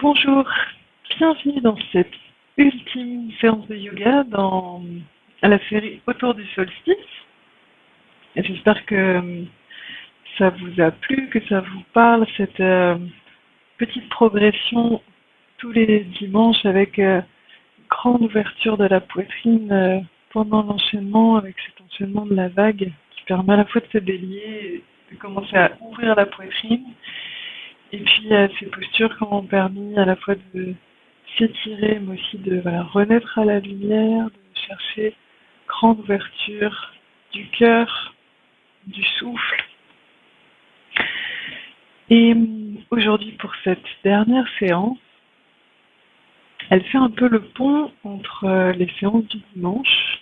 Bonjour, bienvenue dans cette ultime séance de yoga à la série Autour du solstice. Et j'espère que ça vous a plu, que ça vous parle, cette petite progression tous les dimanches avec grande ouverture de la poitrine pendant l'enchaînement, avec cet enchaînement de la vague qui permet à la fois de se délier et de commencer à ouvrir la poitrine. Et puis ces postures qui ont permis à la fois de s'étirer, mais aussi de renaître à la lumière, de chercher grande ouverture du cœur, du souffle. Et aujourd'hui, pour cette dernière séance, elle fait un peu le pont entre les séances du dimanche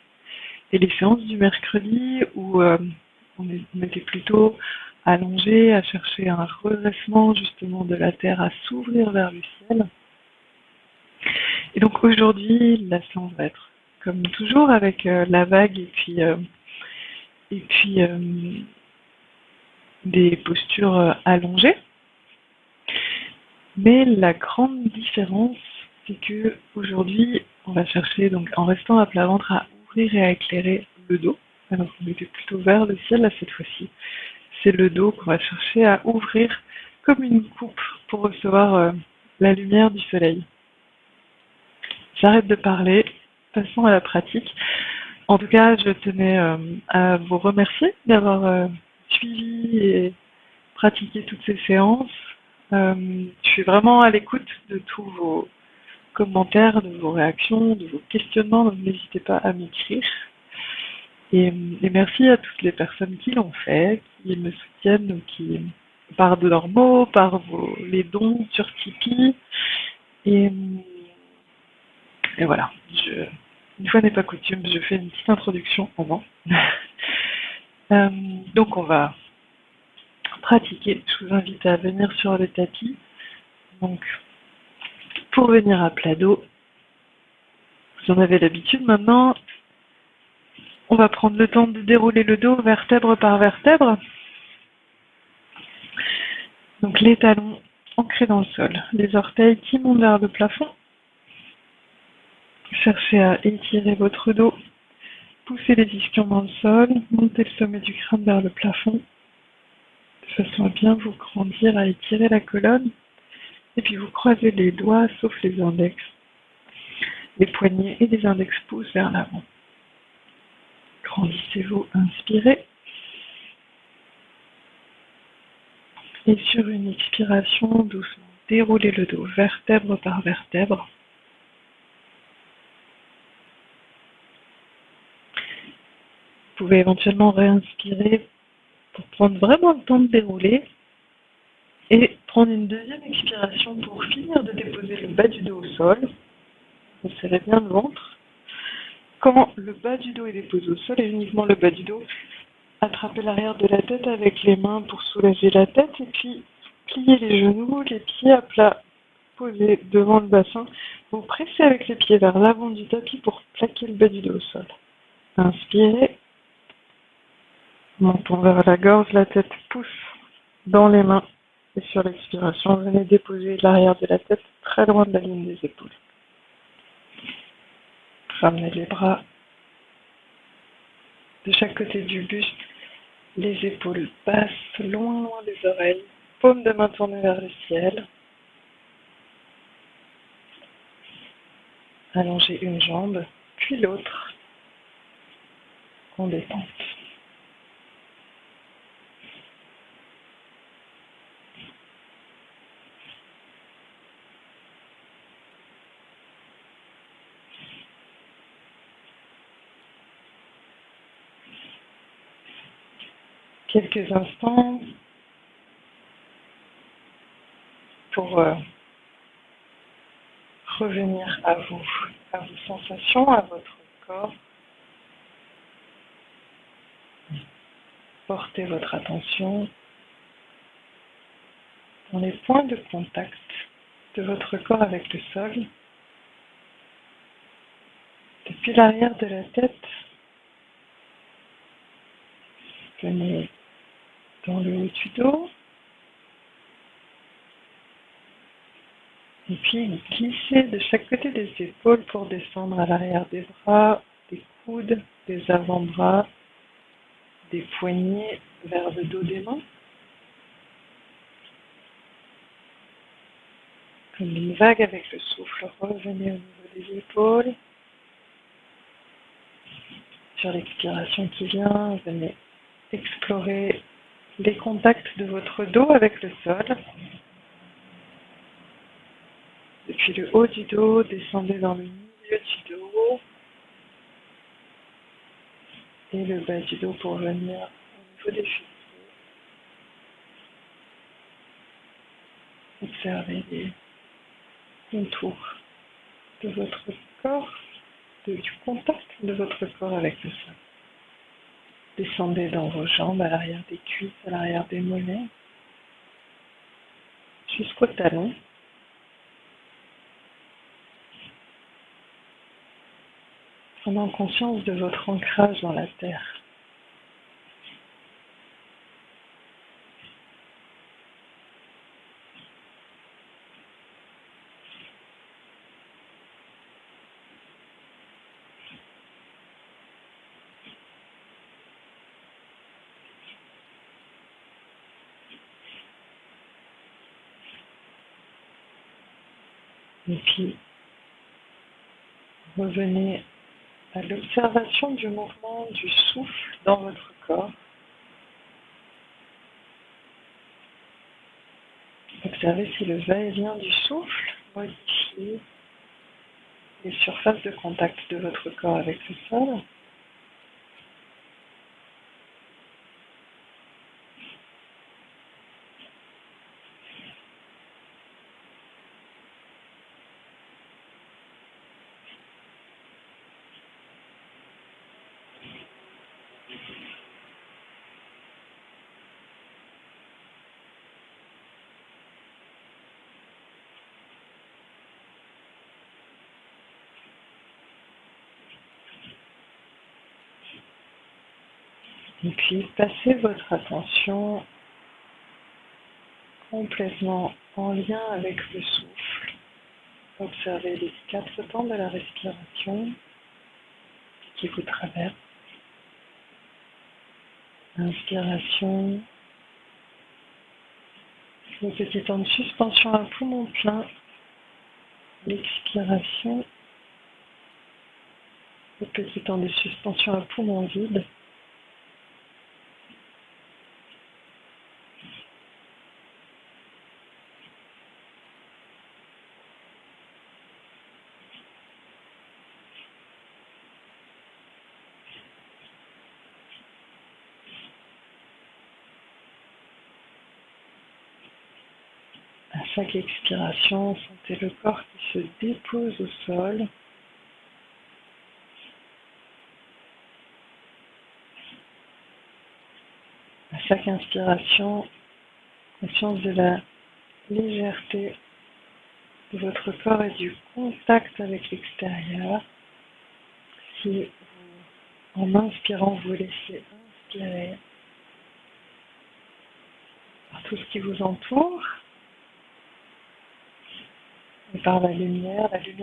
et les séances du mercredi où on était plutôt allongé à chercher un redressement justement de la terre, à s'ouvrir vers le ciel. Et donc aujourd'hui, la séance va être comme toujours avec la vague et puis des postures allongées. Mais la grande différence, c'est que aujourd'hui, on va chercher, donc en restant à plat ventre, à ouvrir et à éclairer le dos. Alors qu'on était plutôt vers le ciel là cette fois-ci. C'est le dos qu'on va chercher à ouvrir comme une coupe pour recevoir la lumière du soleil. J'arrête de parler, passons à la pratique. En tout cas, je tenais à vous remercier d'avoir suivi et pratiqué toutes ces séances. Je suis vraiment à l'écoute de tous vos commentaires, de vos réactions, de vos questionnements, donc n'hésitez pas à m'écrire. Et merci à toutes les personnes qui l'ont fait, qui me soutiennent, qui par de leurs mots, par les dons sur Tipeee. Et voilà, une fois n'est pas coutume, je fais une petite introduction avant. Donc on va pratiquer. Je vous invite à venir sur le tapis. Donc pour venir à plat dos, vous en avez l'habitude maintenant. On va prendre le temps de dérouler le dos vertèbre par vertèbre. Donc les talons ancrés dans le sol, les orteils qui montent vers le plafond. Cherchez à étirer votre dos, poussez les ischions dans le sol, montez le sommet du crâne vers le plafond, de façon à bien vous grandir, à étirer la colonne. Et puis vous croisez les doigts, sauf les index. Les poignets et les index poussent vers l'avant. Grandissez-vous, inspirez. Et sur une expiration, doucement, déroulez le dos, vertèbre par vertèbre. Vous pouvez éventuellement réinspirer pour prendre vraiment le temps de dérouler et prendre une deuxième expiration pour finir de déposer le bas du dos au sol. Vous serrez bien le ventre. Quand le bas du dos est déposé au sol et uniquement le bas du dos, attrapez l'arrière de la tête avec les mains pour soulager la tête et puis pliez les genoux, les pieds à plat posés devant le bassin. Vous pressez avec les pieds vers l'avant du tapis pour plaquer le bas du dos au sol. Inspirez. Menton vers la gorge, la tête pousse dans les mains. Et sur l'expiration, venez déposer l'arrière de la tête très loin de la ligne des épaules. Ramenez les bras de chaque côté du buste, les épaules basses, loin des oreilles, paume de main tournée vers le ciel. Allongez une jambe, puis l'autre, en détente. Quelques instants pour revenir à vos sensations, à votre corps. Portez votre attention dans les points de contact de votre corps avec le sol, depuis l'arrière de la tête. Venez dans le haut du dos, Et puis glissez de chaque côté des épaules pour descendre à l'arrière des bras, des coudes, des avant-bras, des poignets vers le dos des mains. Comme une vague avec le souffle, revenez au niveau des épaules. Sur l'expiration qui vient, venez explorer les contacts de votre dos avec le sol. Depuis le haut du dos, descendez dans le milieu du dos et le bas du dos pour venir au niveau des fessiers. Observez les contours de votre corps, du contact de votre corps avec le sol. Descendez dans vos jambes, à l'arrière des cuisses, à l'arrière des mollets, jusqu'au talon. Prenant conscience de votre ancrage dans la terre. Et puis, revenez à l'observation du mouvement du souffle dans votre corps. Observez si le va-et-vient du souffle modifie les surfaces de contact de votre corps avec le sol. Et puis, passez votre attention complètement en lien avec le souffle. Observez les 4 temps de la respiration qui vous traversent. Inspiration, le petit temps de suspension à poumon plein. L'expiration, le petit temps de suspension à poumon vide. À chaque expiration, sentez le corps qui se dépose au sol. À chaque inspiration, conscience de la légèreté de votre corps et du contact avec l'extérieur. Si en inspirant, vous laissez inspirer par tout ce qui vous entoure et par la lumière du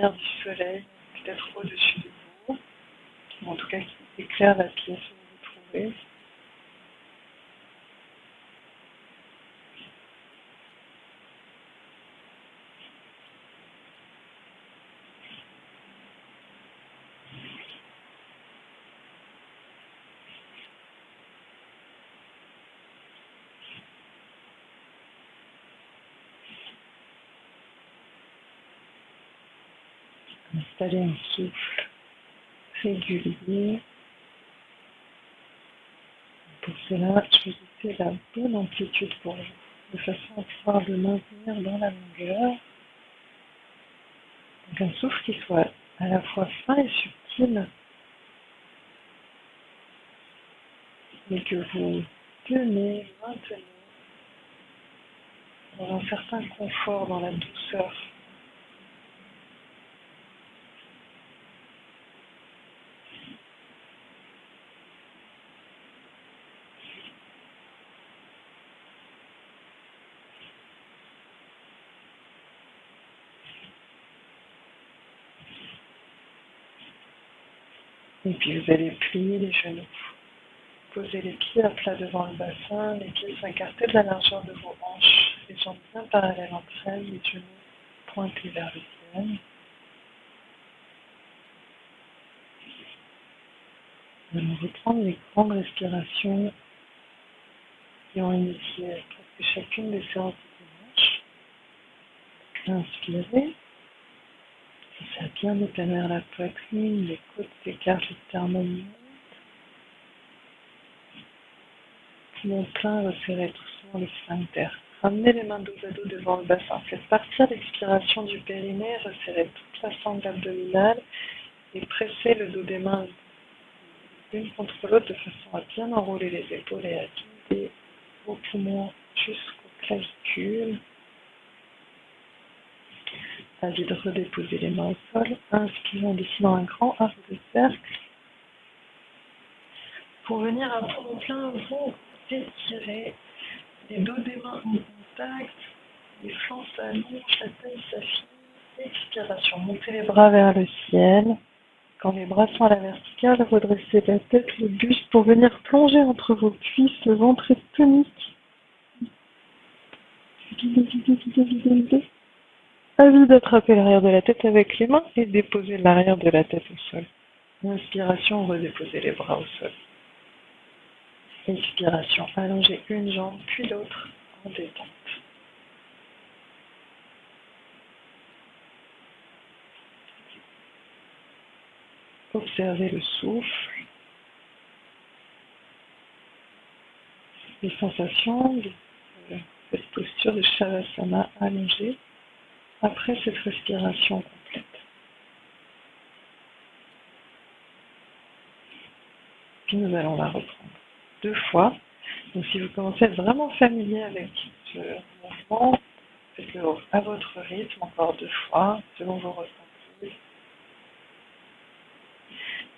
soleil, peut-être au-dessus de vous, ou en tout cas qui éclaire la pièce où vous vous trouvez. Installez un souffle régulier. Pour cela, choisissez la bonne amplitude pour vous, de façon à pouvoir le maintenir dans la longueur. Donc un souffle qui soit à la fois fin et subtil, mais que vous tenez, maintenez, dans un certain confort, dans la douceur. Et puis vous allez plier les genoux. Posez les pieds à plat devant le bassin, les pieds sont écartés de la largeur de vos hanches, les jambes bien parallèles entre elles, les genoux pointés vers le ciel. Nous allons reprendre les grandes respirations qui ont initié presque chacune des séances de dimanche. Inspirez. Ça bien épanouir la poitrine, les côtes s'écartent, le sternum monte. Poumon plein, resserrez doucement les sphincters. Ramenez les mains dos à dos devant le bassin. Faites partir l'expiration du périnée, resserrez toute la sangle abdominale et pressez le dos des mains l'une contre l'autre de façon à bien enrouler les épaules et à vider vos poumons jusqu'aux clavicules. À vide, redéposez les mains au sol. Inspirez en dessinant un grand arc de cercle. Pour venir à poumon plein, vous étirez les dos des mains en contact, les flancs s'allongent, la taille s'affine. Expiration, montez les bras vers le ciel. Quand les bras sont à la verticale, redressez la tête, le buste pour venir plonger entre vos cuisses, le ventre est tonique. Videz. À vide, attrapez l'arrière de la tête avec les mains et déposez l'arrière de la tête au sol. Inspiration, redéposez les bras au sol. Expiration, allongez une jambe puis l'autre en détente. Observez le souffle, les sensations de cette posture de Shavasana allongée après cette respiration complète. Puis nous allons la reprendre 2 fois. Donc si vous commencez à être vraiment familier avec ce mouvement, faites-le à votre rythme, encore 2 fois, selon vos ressentis.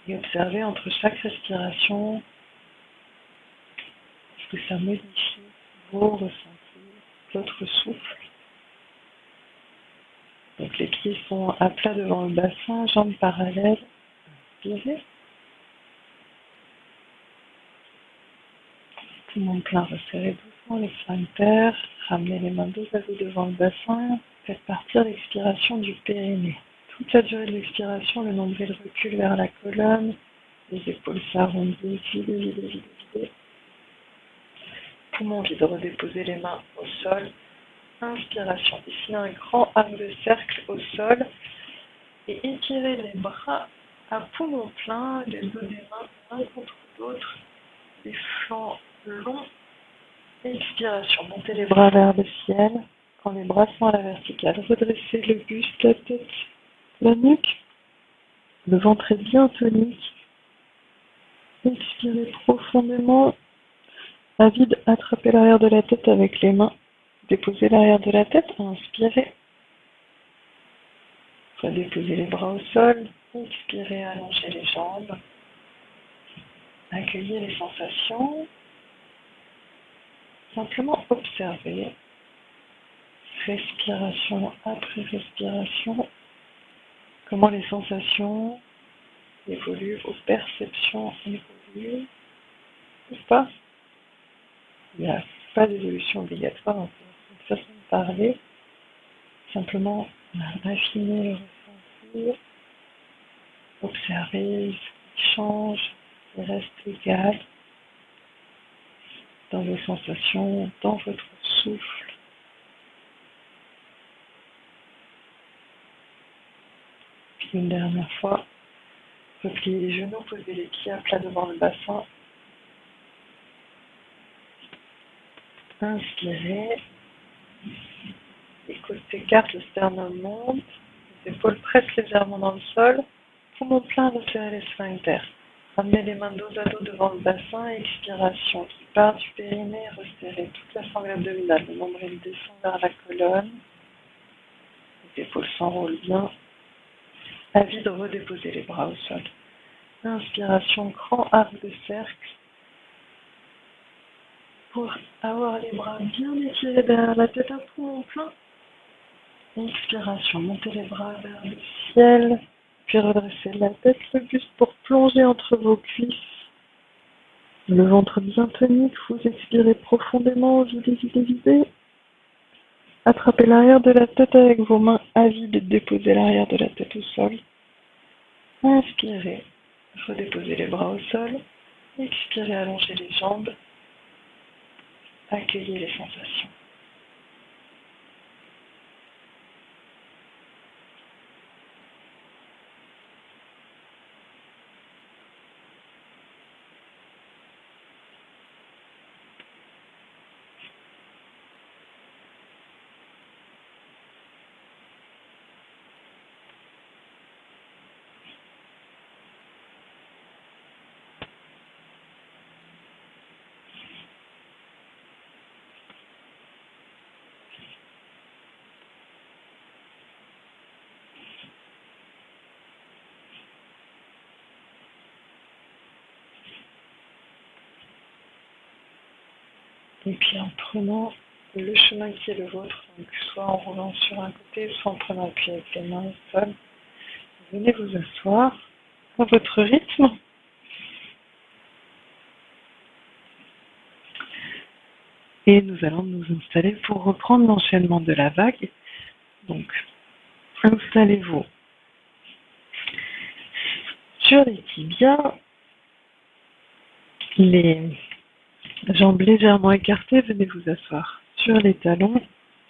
Et observez entre chaque respiration ce que ça modifie vos ressentis, votre souffle. Donc les pieds sont à plat devant le bassin, jambes parallèles. Inspirez. Poumon plein, resserrez doucement les sphincters. Ramenez les mains dos à dos devant le bassin. Faites partir l'expiration du périnée. Toute la durée de l'expiration, le nombril recule vers la colonne. Les épaules s'arrondissent. Videz. Poumon vide, redéposez les mains au sol. Inspiration, dessinez un grand arc de cercle au sol et étirez les bras à poumon plein, les dos des mains l'un contre l'autre, les flancs longs. Expiration, montez les bras vers le ciel. Quand les bras sont à la verticale, redressez le buste, la tête, la nuque. Le ventre est bien tonique. Expirez profondément. À vide, attrapez l'arrière de la tête avec les mains. Déposez l'arrière de la tête, inspirez. Redéposez les bras au sol. Expirez, allongez les jambes. Accueillez les sensations. Simplement observez. Respiration après respiration. Comment les sensations évoluent, vos perceptions évoluent ou pas. Il n'y a pas d'évolution obligatoire, c'est une façon de parler. Simplement affiner le ressenti, observer ce qui change, ce qui reste égal dans vos sensations, dans votre souffle. Puis une dernière fois, repliez les genoux, posez les pieds à plat devant le bassin. Inspirez, les côtes s'écartent, le sternum monte, les épaules pressent légèrement dans le sol, poumon plein, resserrez les sphincters. Ramenez les mains dos à dos devant le bassin, expiration qui part du périnée, resserrez toute la sangle abdominale, le nombril descend vers la colonne, les épaules s'enroulent bien. À vide, redéposez les bras au sol. Inspiration, grand arc de cercle. Pour avoir les bras bien étirés derrière la tête à poumon plein. Expiration, montez les bras vers le ciel. puis redressez la tête, le buste pour plonger entre vos cuisses. Le ventre bien tonique, vous expirez profondément, videz, videz, videz. Attrapez l'arrière de la tête avec vos mains avides, déposez l'arrière de la tête au sol. Inspirez, redéposez les bras au sol. Expirez, allongez les jambes. Accueillez les sensations. Et puis en prenant le chemin qui est le vôtre, donc soit en roulant sur un côté, soit en prenant appui avec les mains au sol, venez vous asseoir à votre rythme. Et nous allons nous installer pour reprendre l'enchaînement de la vague. Donc, installez-vous sur les tibias, les jambes légèrement écartées, venez vous asseoir sur les talons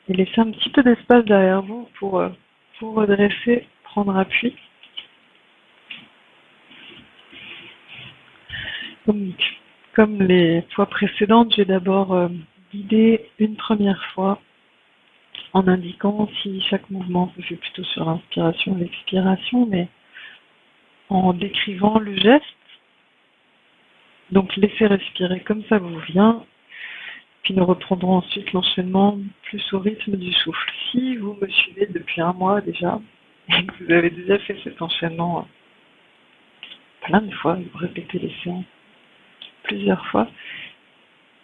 et laissez un petit peu d'espace derrière vous pour vous redresser, prendre appui. Donc, comme les fois précédentes, j'ai d'abord guidé une première fois en indiquant si chaque mouvement se fait plutôt sur l'inspiration et l'expiration, mais en décrivant le geste. Donc laissez respirer comme ça vous vient, puis nous reprendrons ensuite l'enchaînement plus au rythme du souffle. Si vous me suivez depuis un mois déjà, et que vous avez déjà fait cet enchaînement plein de fois, vous répétez les séances plusieurs fois,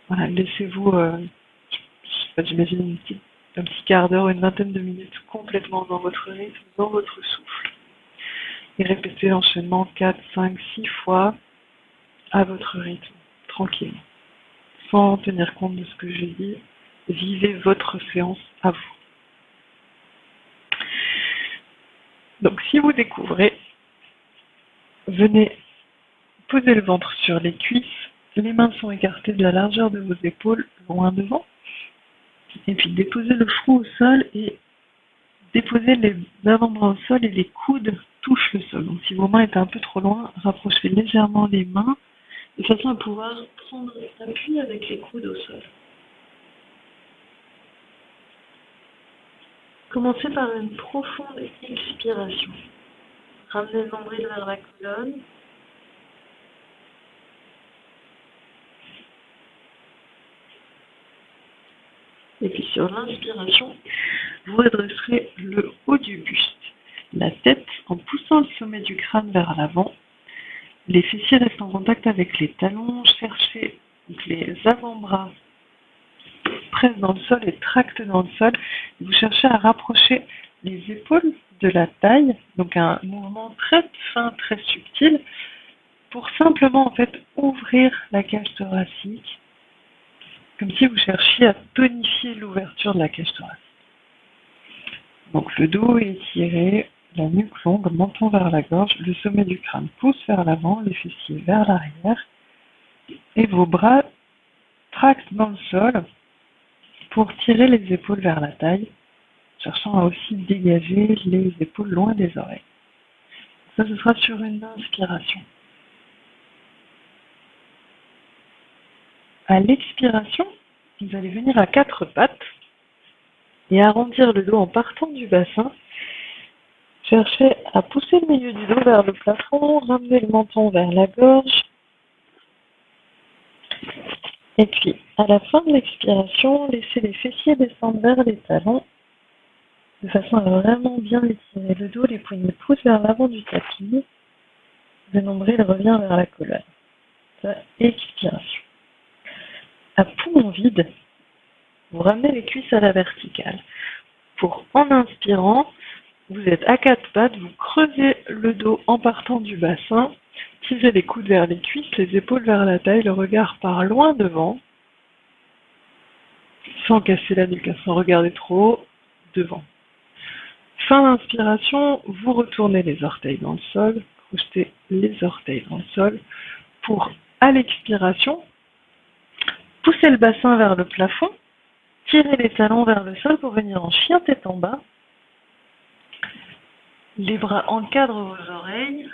voilà, laissez-vous, j'imagine un petit quart d'heure, une vingtaine de minutes complètement dans votre rythme, dans votre souffle. Et répétez l'enchaînement 4, 5, 6 fois à votre rythme, tranquillement. Sans tenir compte de ce que je dis, vivez votre séance à vous. Donc si vous découvrez, venez poser le ventre sur les cuisses, les mains sont écartées de la largeur de vos épaules, loin devant, et puis déposez le front au sol et déposez les avant-bras au sol et les coudes touchent le sol. Donc si vos mains étaient un peu trop loin, rapprochez légèrement les mains de façon à pouvoir prendre appui avec les coudes au sol. Commencez par une profonde expiration. Ramenez le nombril vers la colonne. Et puis sur l'inspiration, vous redresserez le haut du buste, la tête en poussant le sommet du crâne vers l'avant. Les fessiers restent en contact avec les talons. Cherchez donc les avant-bras, pressent dans le sol et tractent dans le sol. Vous cherchez à rapprocher les épaules de la taille, donc un mouvement très fin, très subtil, pour simplement en fait ouvrir la cage thoracique, comme si vous cherchiez à tonifier l'ouverture de la cage thoracique. Donc le dos est étiré, la nuque longue, menton vers la gorge, le sommet du crâne pousse vers l'avant, les fessiers vers l'arrière, et vos bras tractent dans le sol pour tirer les épaules vers la taille, cherchant à aussi dégager les épaules loin des oreilles. Ça, ce sera sur une inspiration. À l'expiration, vous allez venir à quatre pattes et arrondir le dos en partant du bassin. Cherchez à pousser le milieu du dos vers le plafond, ramener le menton vers la gorge. Et puis, à la fin de l'expiration, laissez les fessiers descendre vers les talons, de façon à vraiment bien étirer le dos, les poignets poussent vers l'avant du tapis, le nombril revient vers la colonne. Ça, expiration. À poumon vide, vous ramenez les cuisses à la verticale. Pour, en inspirant, Vous êtes à quatre pattes, vous creusez le dos en partant du bassin, tirez les coudes vers les cuisses, les épaules vers la taille, le regard part loin devant, sans casser la nuque, sans regarder trop haut, devant. Fin d'inspiration, vous retournez les orteils dans le sol, croustez les orteils dans le sol. Pour, à l'expiration, poussez le bassin vers le plafond, tirez les talons vers le sol pour venir en chien tête en bas. Les bras encadrent vos oreilles,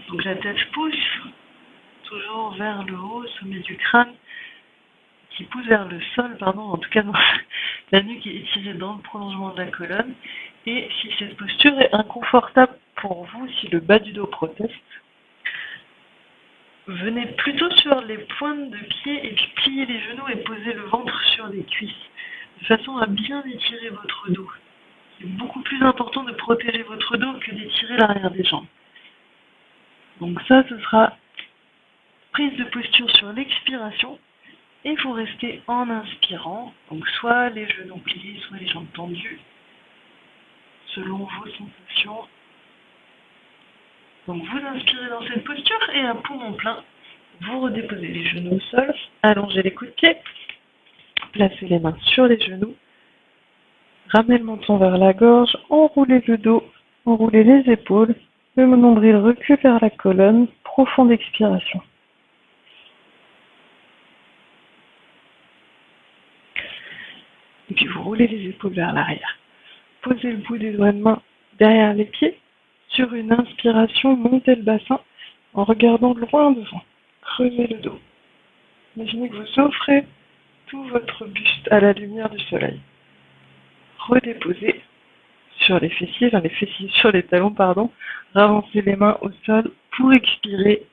donc la tête pousse toujours vers le haut, au sommet du crâne, qui pousse vers le sol, en tout cas la nuque est étirée dans le prolongement de la colonne. Et si cette posture est inconfortable pour vous, si le bas du dos proteste, venez plutôt sur les pointes de pied et puis pliez les genoux et posez le ventre sur les cuisses, de façon à bien étirer votre dos. C'est beaucoup plus important de protéger votre dos que d'étirer l'arrière des jambes. Donc ça, ce sera prise de posture sur l'expiration et vous restez en inspirant, donc soit les genoux pliés, soit les jambes tendues, selon vos sensations. Donc vous inspirez dans cette posture et à poumon plein, vous redéposez les genoux au sol, allongez les coudes de pied, placez les mains sur les genoux, ramenez le menton vers la gorge, enroulez le dos, enroulez les épaules, le nombril recule vers la colonne, profonde expiration. Et puis vous roulez les épaules vers l'arrière. Posez le bout des doigts de main derrière les pieds. Sur une inspiration, montez le bassin en regardant loin devant. Creusez le dos. Imaginez que vous offrez tout votre buste à la lumière du soleil. Redéposez sur les fessiers, sur les talons, Ravancez les mains au sol pour expirer.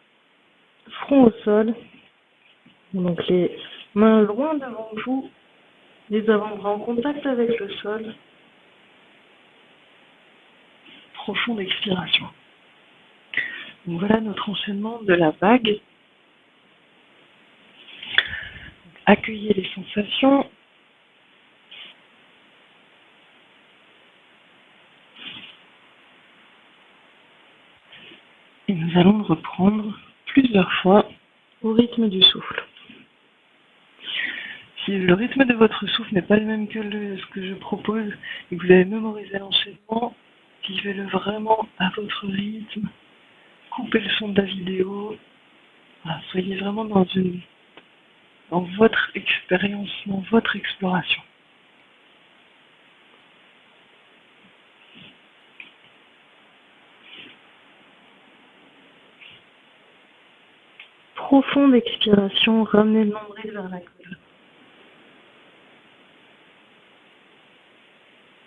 Front au sol. Donc les mains loin devant vous, les avant-bras en contact avec le sol. Profonde expiration. Donc voilà notre enchaînement de la vague. Accueillez les sensations. Et nous allons le reprendre plusieurs fois au rythme du souffle. Si le rythme de votre souffle n'est pas le même que ce que je propose et que vous avez mémorisé l'enchaînement, vivez-le vraiment à votre rythme. Coupez le son de la vidéo. Voilà, soyez vraiment dans votre expérience, dans votre exploration. Profonde expiration, ramenez le nombril vers la colonne.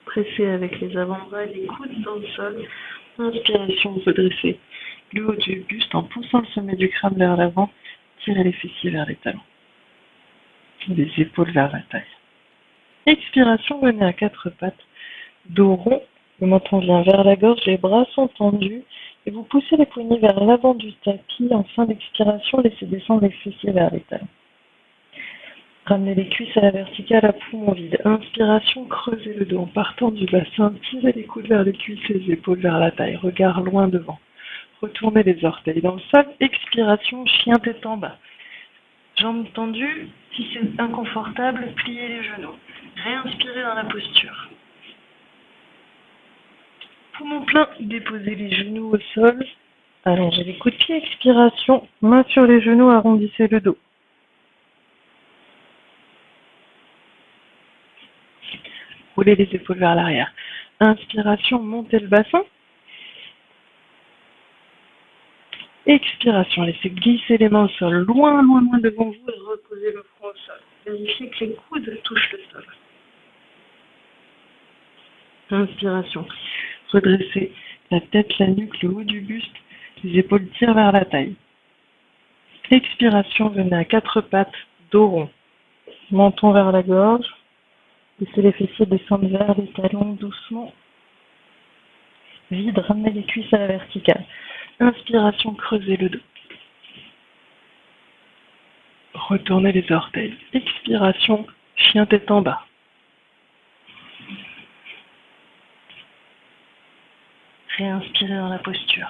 Pressez avec les avant-bras et les coudes dans le sol. Inspiration, redressez le haut du buste en poussant le sommet du crâne vers l'avant. Tirez les fessiers vers les talons. Les épaules vers la taille. Expiration, venez à quatre pattes. Dos rond, le menton vient vers la gorge, les bras sont tendus. Et vous poussez les poignets vers l'avant du tapis. En fin d'expiration, laissez descendre les fessiers vers les talons. Ramenez les cuisses à la verticale à poumon vide. Inspiration, creusez le dos en partant du bassin. Tirez les coudes vers les cuisses, les épaules vers la taille. Regard loin devant. Retournez les orteils dans le sol. Expiration, chien tête en bas. Jambes tendues. Si c'est inconfortable, pliez les genoux. Réinspirez dans la posture. Poumon plein, déposez les genoux au sol. Allongez les coudes de pied. Expiration, main sur les genoux, arrondissez le dos. Roulez les épaules vers l'arrière. Inspiration, montez le bassin. Expiration, laissez glisser les mains au sol, loin devant vous et reposez le front au sol. Vérifiez que les coudes touchent le sol. Inspiration, redressez la tête, la nuque, le haut du buste, les épaules tirent vers la taille. Expiration, venez à quatre pattes, dos rond, menton vers la gorge. Laissez les fessiers descendre vers les talons doucement. Vide, ramenez les cuisses à la verticale. Inspiration, creusez le dos. Retournez les orteils. Expiration, chien tête en bas. Réinspirez dans la posture.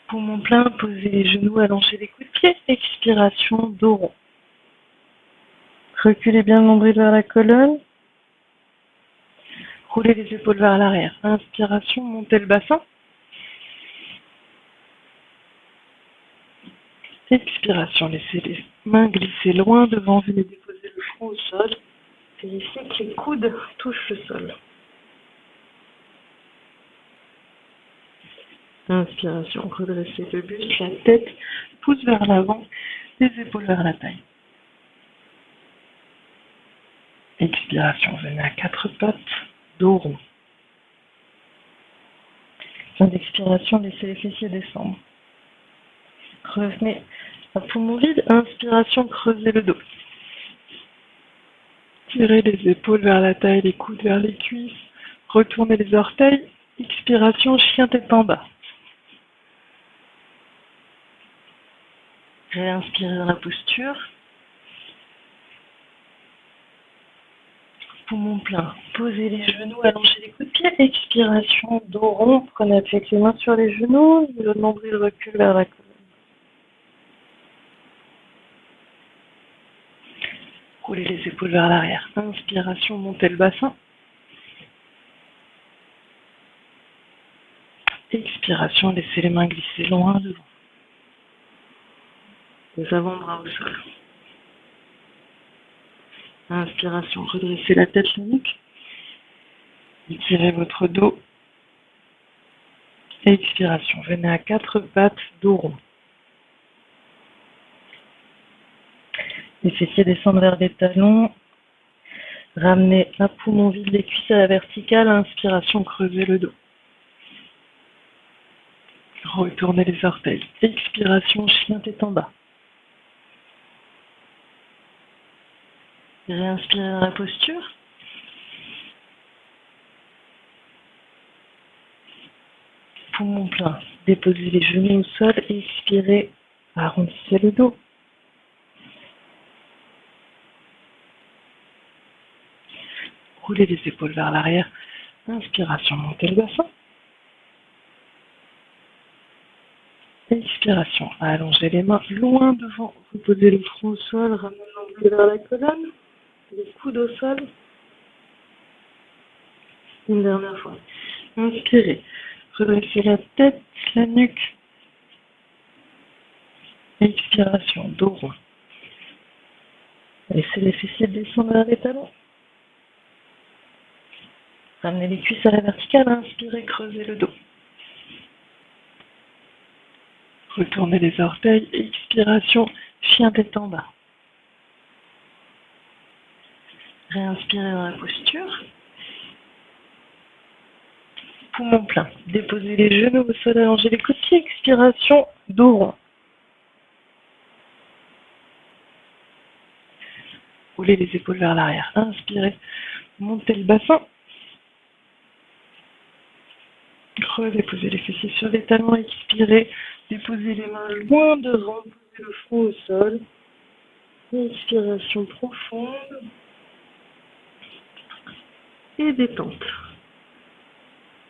Poumon plein, posez les genoux, allongez les coudes de pied. Expiration, dos rond. Reculez bien le nombril vers la colonne. Roulez les épaules vers l'arrière. Inspiration, montez le bassin. Expiration, laissez les mains glisser loin devant, venez déposer le front au sol. Vérifiez que les coudes touchent le sol. Inspiration, redressez le buste, la tête pousse vers l'avant, les épaules vers la taille. Expiration, venez à quatre pattes, dos rond. Fin d'expiration, laissez les fessiers descendre. Revenez à poumon vide, inspiration, creusez le dos. Tirez les épaules vers la taille, les coudes vers les cuisses. Retournez les orteils. Expiration, chien tête en bas. Réinspirez dans la posture. Poumon plein. Posez les genoux, allongez les coudes de pied. Expiration, dos rond. Prenez appui avec les mains sur les genoux. Le nombril recule vers la colonne. Roulez les épaules vers l'arrière. Inspiration, montez le bassin. Expiration, laissez les mains glisser loin devant. Les avant-bras au sol. Inspiration, redressez la tête, la nuque. Étirez votre dos. Expiration, venez à quatre pattes, dos rond. Les fessiers descendent vers les talons. Ramenez à poumon vide les cuisses à la verticale. Inspiration, creusez le dos. Retournez les orteils. Expiration, chien tête en bas. Réinspirez dans la posture. Poumon plein. Déposez les genoux au sol. Expirez. Arrondissez le dos. Roulez les épaules vers l'arrière. Inspiration, montez le bassin. Expiration, allongez les mains loin devant. Vous posez le front au sol, ramenez le nombril vers la colonne. Les coudes au sol. Une dernière fois. Inspirez. Redressez la tête, la nuque. Expiration, dos rond. Laissez les fessiers descendre vers les talons. Ramenez les cuisses à la verticale. Inspirez, creusez le dos. Retournez les orteils. Expiration, chien tête en bas. Réinspirez dans la posture. Poumon plein. Déposez les genoux au sol, allongez les coudes de pied. Expiration, dos rond. Roulez les épaules vers l'arrière. Inspirez. Montez le bassin. Redéposez les fessiers sur les talons. Expirez. Déposez les mains loin devant. Posez le front au sol. Expiration profonde. Et détente.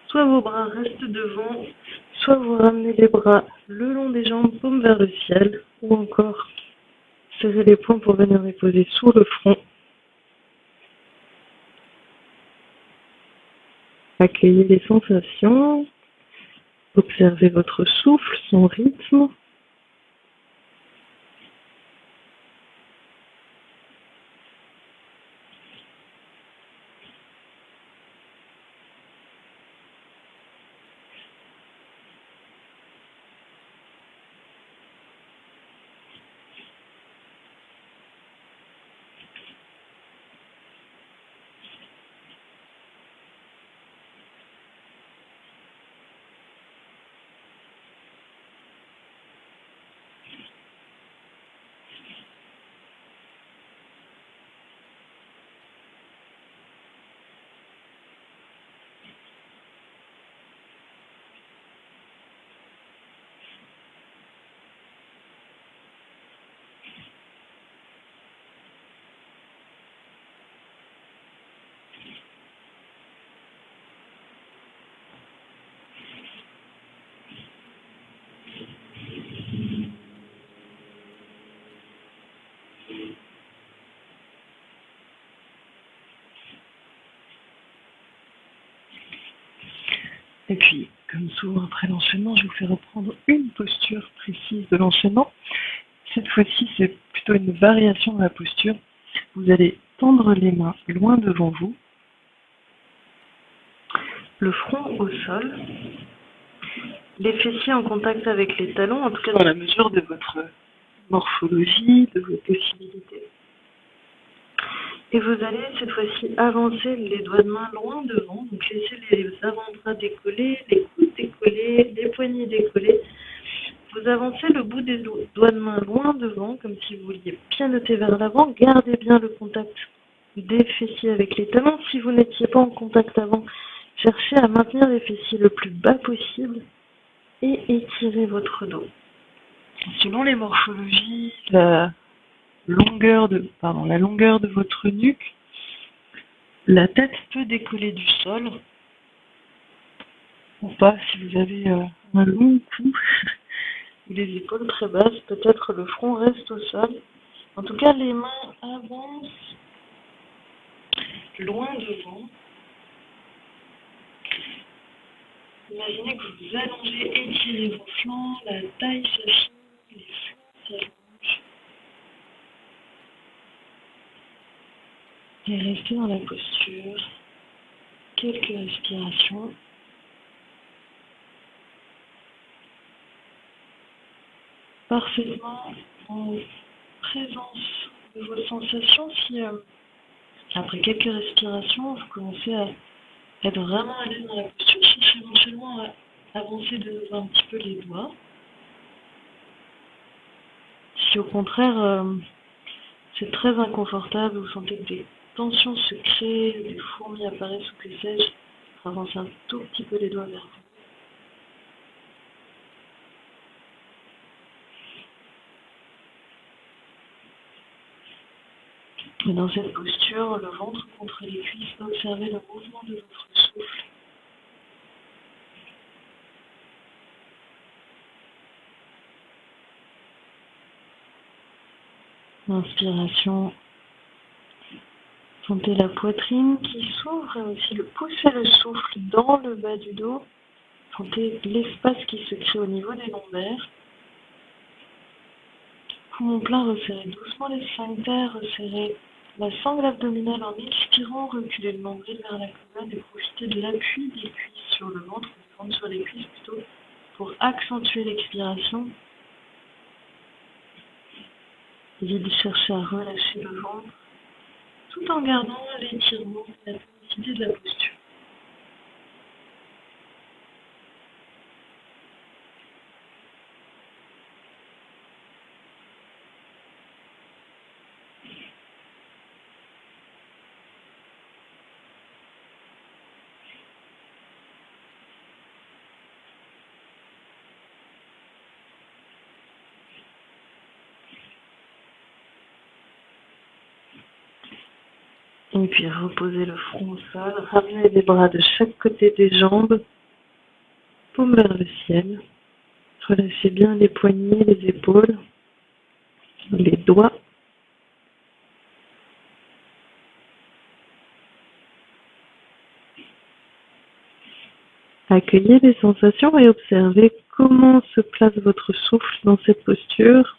Soit vos bras restent devant, soit vous ramenez les bras le long des jambes, paume vers le ciel, ou encore serrez les poings pour venir les poser sous le front. Accueillez les sensations, observez votre souffle, son rythme. Et puis, comme souvent après l'enchaînement, je vous fais reprendre une posture précise de l'enchaînement. Cette fois-ci, c'est plutôt une variation de la posture. Vous allez tendre les mains loin devant vous, le front au sol, les fessiers en contact avec les talons, en tout cas dans la mesure de votre morphologie, de vos possibilités. Et vous allez cette fois-ci avancer les doigts de main loin devant, donc laissez les avant-bras décollés, les coudes décollés, les poignets décollés. Vous avancez le bout des doigts de main loin devant, comme si vous vouliez pianoter vers l'avant. Gardez bien le contact des fessiers avec les talons. Si vous n'étiez pas en contact avant, cherchez à maintenir les fessiers le plus bas possible et étirez votre dos. Selon les morphologies, la longueur de votre nuque, la tête peut décoller du sol ou pas si vous avez un long cou ou les épaules très basses, peut-être le front reste au sol. En tout cas, les mains avancent loin devant. Imaginez que vous allongez, étirez vos flancs, la taille s'affine, les flancs s'allongent. Et restez dans la posture. Quelques respirations. Parfaitement en présence de vos sensations. Si après quelques respirations, vous commencez à être vraiment à l'aise dans la posture, cherchez éventuellement à avancer de nouveau un petit peu les doigts. Si au contraire c'est très inconfortable, vous sentez que des tensions se créent, des fourmis apparaissent ou que sais-je, avancez un tout petit peu les doigts vers vous. Et dans cette posture, le ventre contre les cuisses, observez le mouvement de votre souffle. Inspiration. Sentez la poitrine qui s'ouvre et aussi poussez le souffle dans le bas du dos. Sentez l'espace qui se crée au niveau des lombaires. Poumon plein, resserrez doucement les sphincters, resserrez la sangle abdominale en expirant, reculez le nombril vers la colonne et profitez de l'appui des cuisses sur le ventre, du ventre sur les cuisses plutôt, pour accentuer l'expiration. Vide, cherchez à relâcher le ventre, tout en gardant l'étirement et la tonicité de la posture. Et puis reposez le front au sol, ramenez les bras de chaque côté des jambes, paume vers le ciel. Relâchez bien les poignets, les épaules, les doigts. Accueillez les sensations et observez comment se place votre souffle dans cette posture.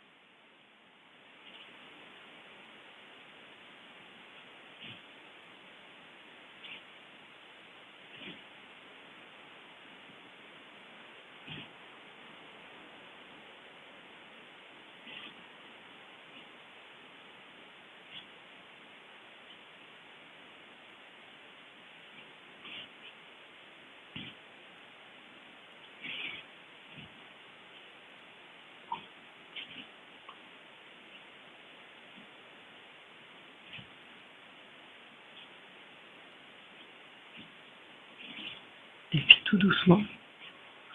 Et puis tout doucement,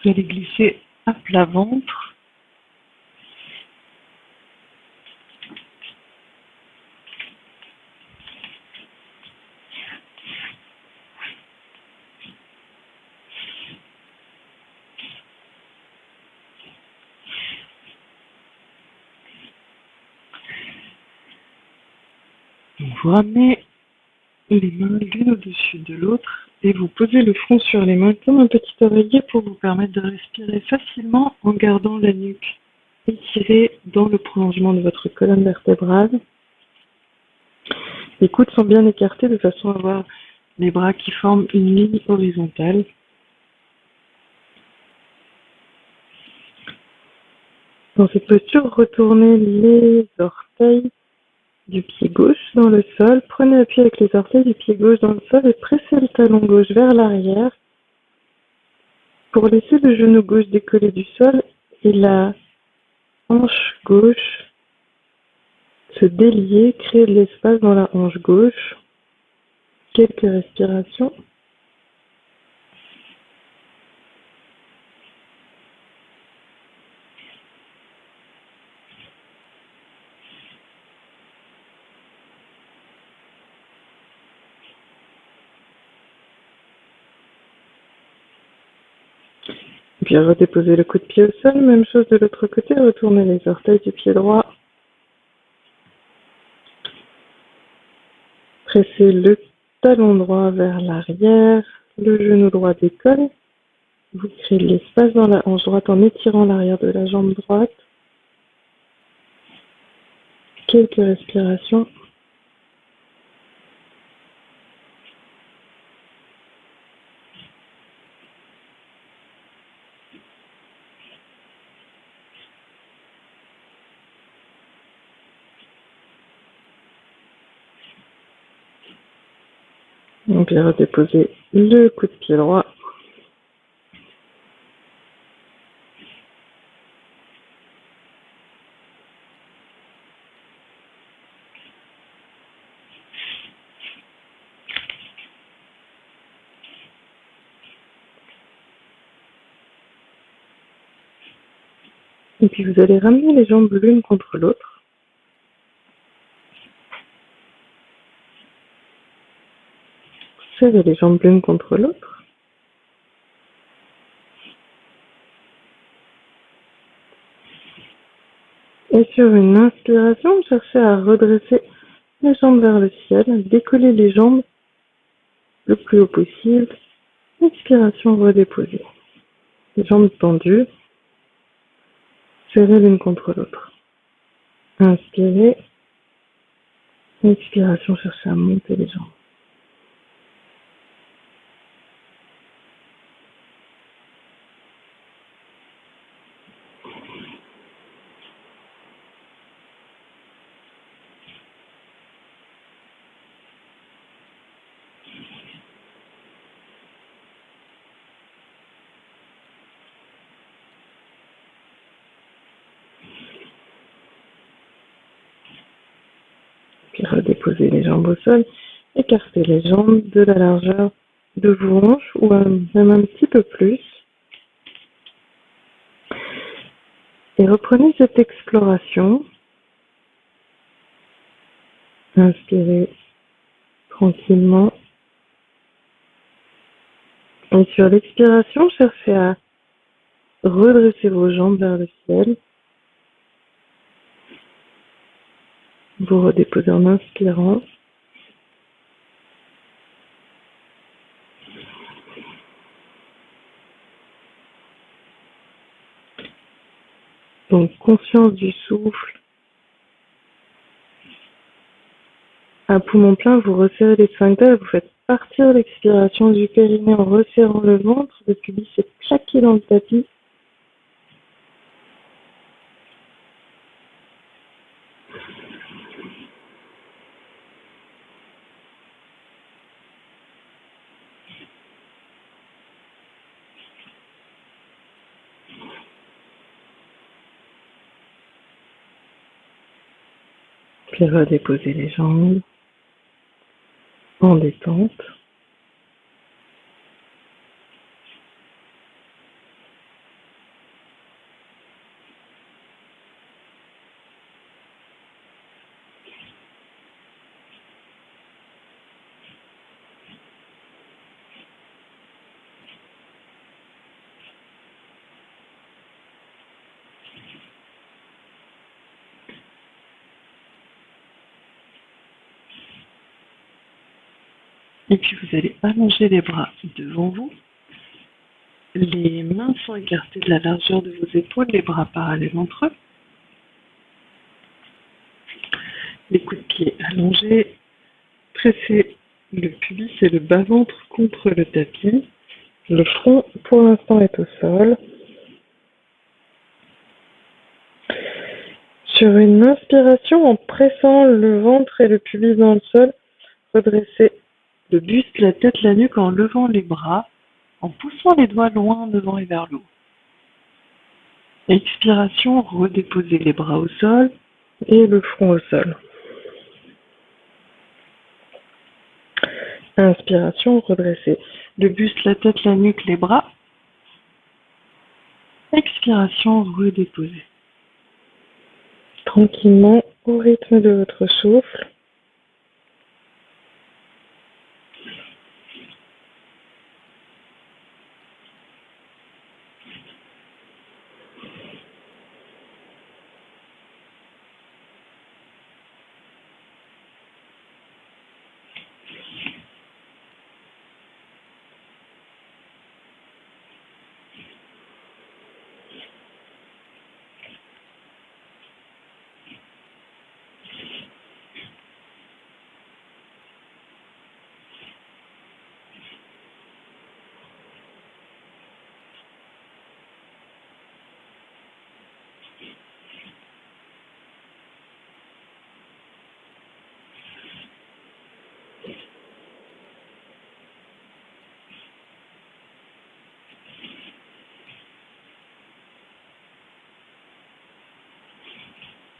vous allez glisser à plat ventre. Donc vous ramenez les mains l'une au-dessus de l'autre et vous posez le front sur les mains comme un petit oreiller pour vous permettre de respirer facilement en gardant la nuque étirée dans le prolongement de votre colonne vertébrale. Les coudes sont bien écartés de façon à avoir les bras qui forment une ligne horizontale. Dans cette posture, retournez les orteils du pied gauche dans le sol. Prenez appui avec les orteils du pied gauche dans le sol et pressez le talon gauche vers l'arrière pour laisser le genou gauche décoller du sol et la hanche gauche se délier, créer de l'espace dans la hanche gauche. Quelques respirations. Puis redéposez le coup de pied au sol, même chose de l'autre côté, retournez les orteils du pied droit. Pressez le talon droit vers l'arrière, le genou droit décolle. Vous créez de l'espace dans la hanche droite en étirant l'arrière de la jambe droite. Quelques respirations. Et puis redéposez le coup de pied droit. Et puis vous allez ramener les jambes l'une contre l'autre. Serrez les jambes l'une contre l'autre. Et sur une inspiration, cherchez à redresser les jambes vers le ciel, décoller les jambes le plus haut possible. Expiration, redéposer. Les jambes tendues, serrées l'une contre l'autre. Inspirez. Expiration, cherchez à monter les jambes. Puis redéposez les jambes au sol. Écartez les jambes de la largeur de vos hanches ou même un petit peu plus. Et reprenez cette exploration. Inspirez tranquillement. Et sur l'expiration, cherchez à redresser vos jambes vers le ciel. Vous redéposez en inspirant. Donc, conscience du souffle. À poumon plein, vous resserrez les sphincters, vous faites partir l'expiration du périnée en resserrant le ventre. Le pubis est claqué dans le tapis. Puis redéposez les jambes en détente. Et puis vous allez allonger les bras devant vous. Les mains sont écartées de la largeur de vos épaules, les bras parallèles entre eux. Les coudes de pied allongés. Pressez le pubis et le bas-ventre contre le tapis. Le front, pour l'instant, est au sol. Sur une inspiration, en pressant le ventre et le pubis dans le sol, redressez le buste, la tête, la nuque en levant les bras, en poussant les doigts loin devant et vers le haut. Expiration, redéposez les bras au sol et le front au sol. Inspiration, redressez le buste, la tête, la nuque, les bras. Expiration, redéposez. Tranquillement, au rythme de votre souffle.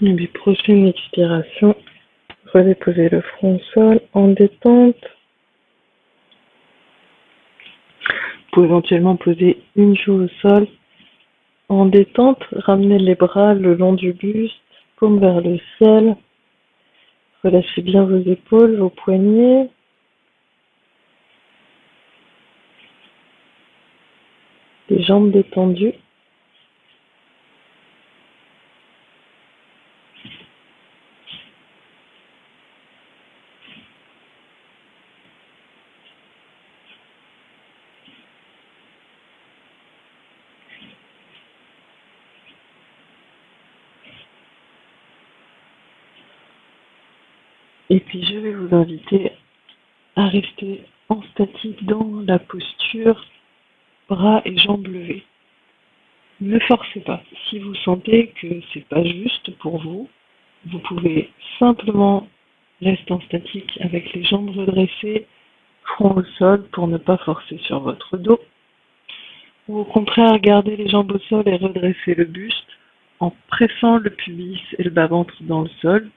Et puis prochaine expiration, redéposez le front au sol en détente. Vous pouvez éventuellement poser une joue au sol. En détente, ramenez les bras le long du buste, paume vers le ciel. Relâchez bien vos épaules, vos poignets. Les jambes détendues. Et puis je vais vous inviter à rester en statique dans la posture, bras et jambes levés. Ne forcez pas. Si vous sentez que c'est pas juste pour vous, vous pouvez simplement rester en statique avec les jambes redressées, front au sol pour ne pas forcer sur votre dos. Ou au contraire, garder les jambes au sol et redresser le buste en pressant le pubis et le bas-ventre dans le sol.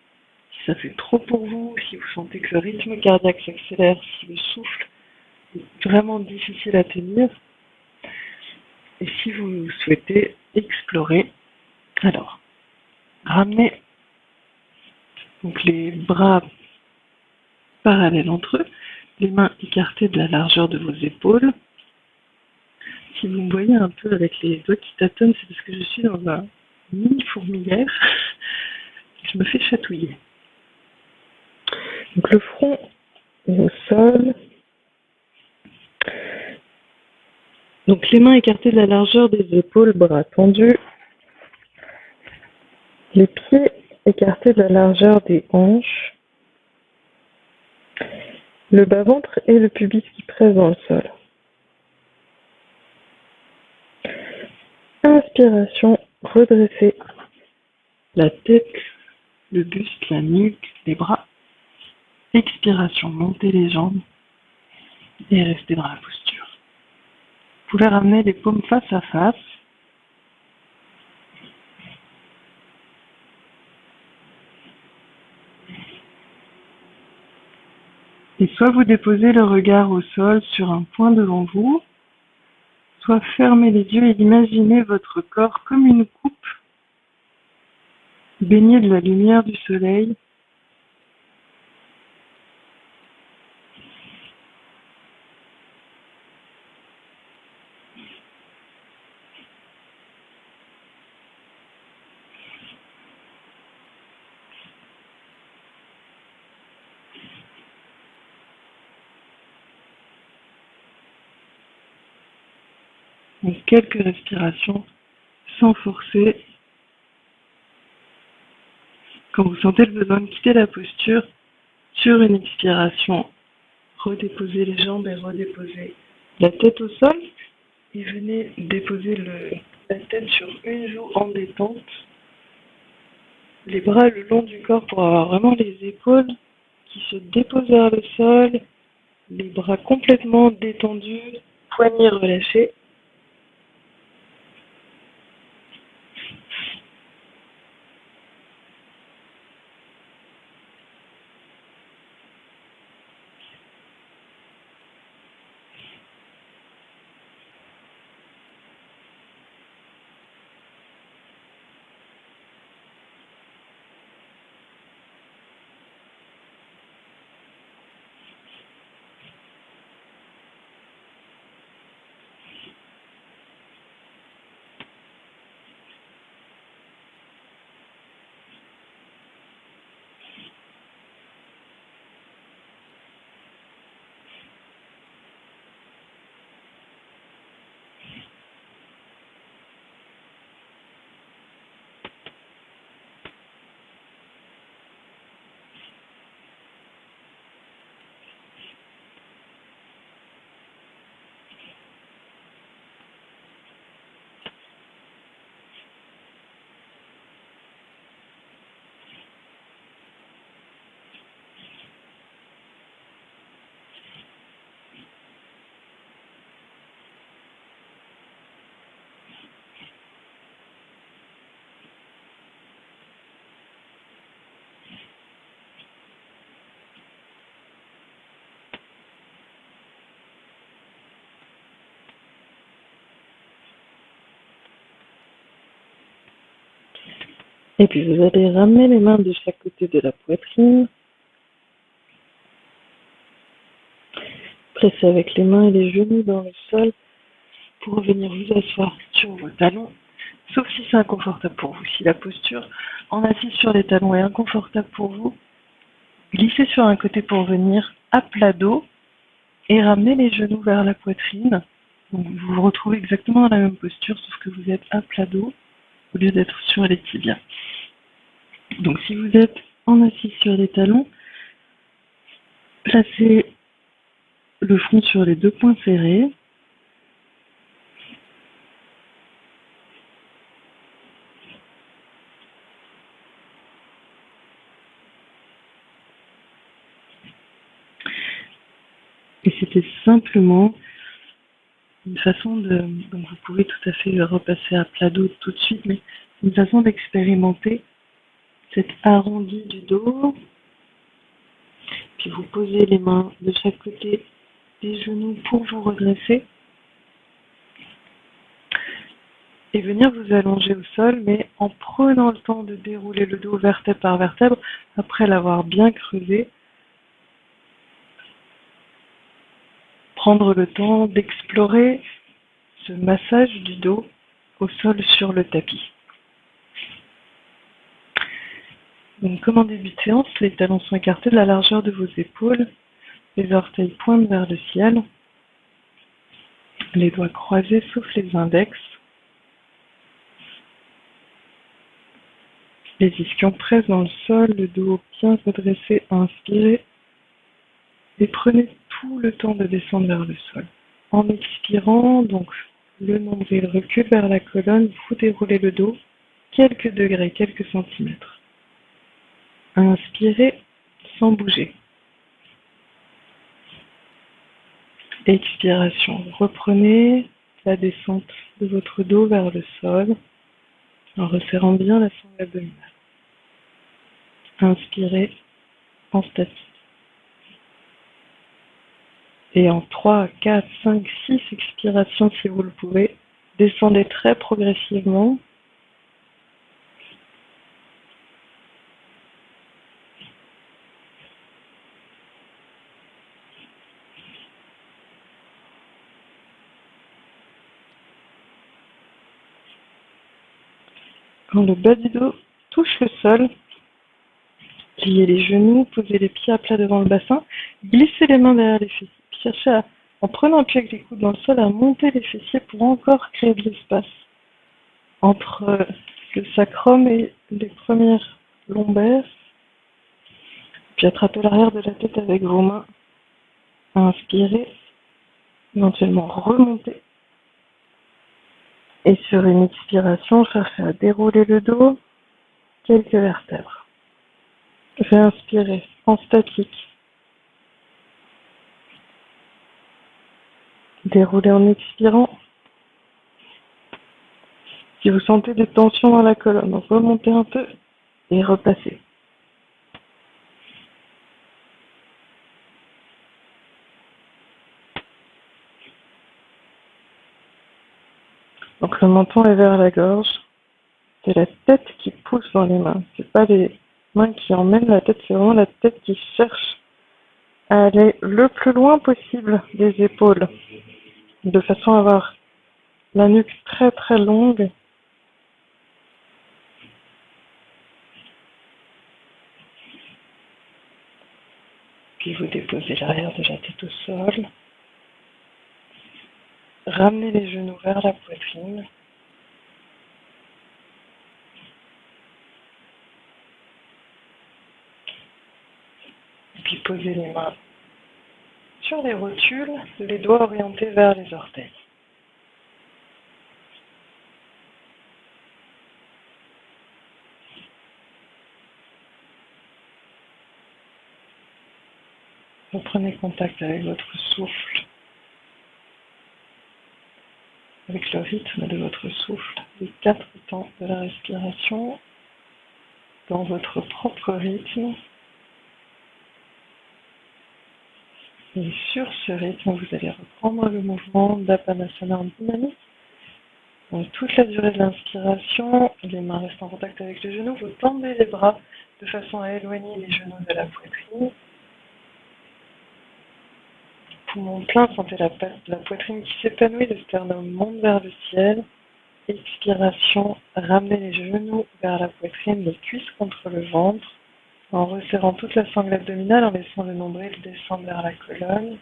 Si ça fait trop pour vous, si vous sentez que le rythme cardiaque s'accélère, si le souffle est vraiment difficile à tenir, et si vous souhaitez explorer, alors, ramenez donc les bras parallèles entre eux, les mains écartées de la largeur de vos épaules. Si vous me voyez un peu avec les doigts qui tâtonnent, c'est parce que je suis dans un mini fourmilière. Je me fais chatouiller. Donc le front est au sol. Donc les mains écartées de la largeur des épaules, bras tendus. Les pieds écartés de la largeur des hanches. Le bas-ventre et le pubis qui pressent dans le sol. Inspiration, redressez la tête, le buste, la nuque, les bras. Expiration, montez les jambes et restez dans la posture. Vous pouvez ramener les paumes face à face. Et soit vous déposez le regard au sol sur un point devant vous, soit fermez les yeux et imaginez votre corps comme une coupe baignée de la lumière du soleil. Donc quelques respirations sans forcer. Quand vous sentez le besoin de quitter la posture, sur une expiration, redéposez les jambes et redéposez la tête au sol. Et venez déposer la tête sur une joue en détente. Les bras le long du corps pour avoir vraiment les épaules qui se déposent vers le sol. Les bras complètement détendus, poignets relâchés. Et puis vous allez ramener les mains de chaque côté de la poitrine. Pressez avec les mains et les genoux dans le sol pour venir vous asseoir sur vos talons, sauf si c'est inconfortable pour vous. Si la posture en assise sur les talons est inconfortable pour vous, glissez sur un côté pour venir à plat dos et ramenez les genoux vers la poitrine. Donc vous vous retrouvez exactement dans la même posture, sauf que vous êtes à plat dos au lieu d'être sur les tibias. Donc si vous êtes en assise sur les talons, placez le front sur les deux poings serrés. Et c'était simplement une façon de... Donc vous pouvez tout à fait repasser à plat dos tout de suite, mais une façon d'expérimenter cet arrondi du dos. Puis vous posez les mains de chaque côté des genoux pour vous redresser. Et venir vous allonger au sol, mais en prenant le temps de dérouler le dos vertèbre par vertèbre, après l'avoir bien creusé. Prendre le temps d'explorer ce massage du dos au sol sur le tapis. Donc, comme en début de séance, les talons sont écartés de la largeur de vos épaules, les orteils pointent vers le ciel, les doigts croisés sauf les index, les ischions pressent dans le sol, le dos bien redressé, inspirez et prenez tout le temps de descendre vers le sol. En expirant, donc le nombril recule vers la colonne, vous déroulez le dos quelques degrés, quelques centimètres. Inspirez sans bouger. Expiration, reprenez la descente de votre dos vers le sol en resserrant bien la sangle abdominale. Inspirez en statique. Et en 3, 4, 5, 6 expirations si vous le pouvez, descendez très progressivement. Quand le bas du dos touche le sol, pliez les genoux, posez les pieds à plat devant le bassin, glissez les mains derrière les fessiers, puis cherchez en prenant appui avec les coudes dans le sol, à monter les fessiers pour encore créer de l'espace entre le sacrum et les premières lombaires. Puis attrapez l'arrière de la tête avec vos mains. Inspirez, éventuellement remonter. Et sur une expiration, cherchez à dérouler le dos, quelques vertèbres. Réinspirez en statique. Déroulez en expirant. Si vous sentez des tensions dans la colonne, remontez un peu et repassez. Donc le menton est vers la gorge. C'est la tête qui pousse dans les mains. C'est pas les mains qui emmènent la tête, c'est vraiment la tête qui cherche à aller le plus loin possible des épaules, de façon à avoir la nuque très très longue. Puis vous déposez l'arrière de la tête au sol. Ramenez les genoux vers la poitrine. Et puis posez les mains sur les rotules, les doigts orientés vers les orteils. Vous prenez contact avec votre souffle, avec le rythme de votre souffle, les 4 temps de la respiration, dans votre propre rythme. Et sur ce rythme, vous allez reprendre le mouvement d'Apanasana en dynamique. Donc, toute la durée de l'inspiration, les mains restent en contact avec les genoux. Vous tendez les bras de façon à éloigner les genoux de la poitrine. Poumon plein, sentez la poitrine qui s'épanouit, le sternum monte vers le ciel. Expiration, ramenez les genoux vers la poitrine, les cuisses contre le ventre, en resserrant toute la sangle abdominale, en laissant le nombril descendre vers la colonne.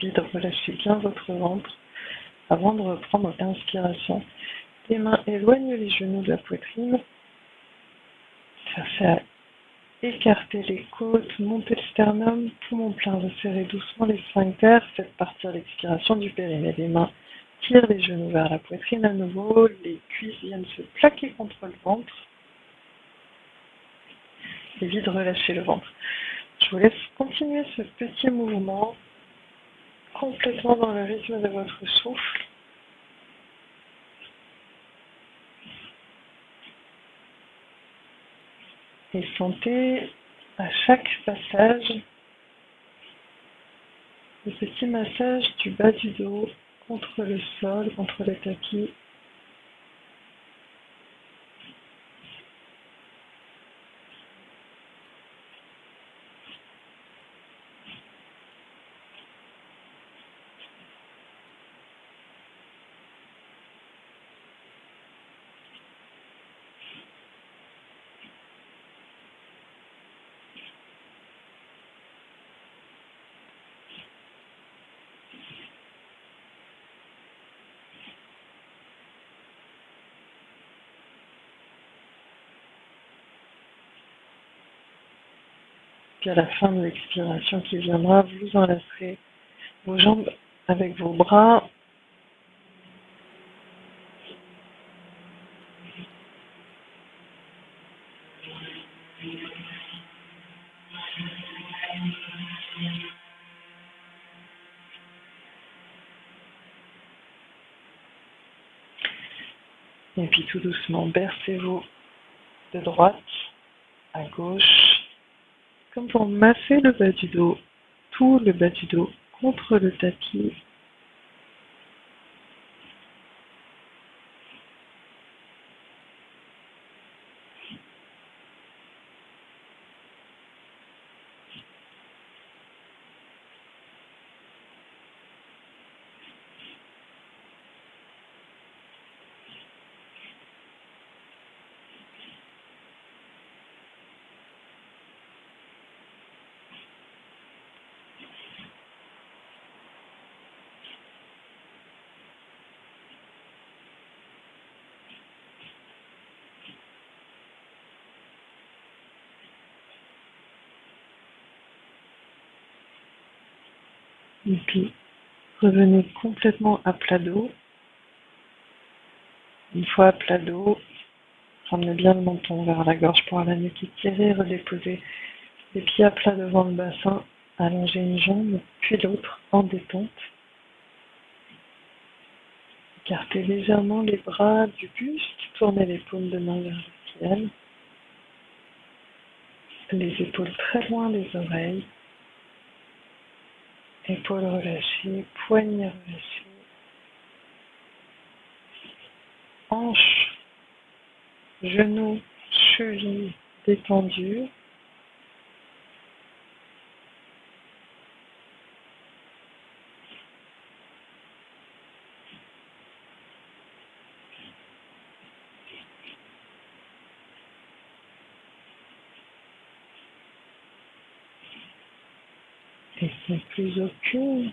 Vide, relâchez bien votre ventre. Avant de reprendre inspiration, les mains éloignent les genoux de la poitrine. Cherchez à écarter les côtes, monter le sternum, poumon plein, resserrez doucement les sphincters, faites partir l'expiration du périnée. Les mains tirent les genoux vers la poitrine à nouveau, les cuisses viennent se plaquer contre le ventre. Et vide, relâchez le ventre. Je vous laisse continuer ce petit mouvement complètement dans le rythme de votre souffle. Et sentez à chaque passage le petit massage du bas du dos contre le sol, contre le tapis. Puis à la fin de l'expiration qui viendra, vous enlacerez vos jambes avec vos bras. Et puis tout doucement, bercez-vous de droite à gauche, comme pour masser le bas du dos, tout le bas du dos contre le tapis. Et puis, revenez complètement à plat dos. Une fois à plat dos, ramenez bien le menton vers la gorge pour la nuque étirée, redéposez les pieds à plat devant le bassin, allongez une jambe, puis l'autre en détente. Écartez légèrement les bras du buste, tournez les paumes de main vers le ciel. Les épaules très loin des oreilles. Épaules relâchées, poignets relâchés. Hanches, genoux, chevilles détendus. Et sans plus aucune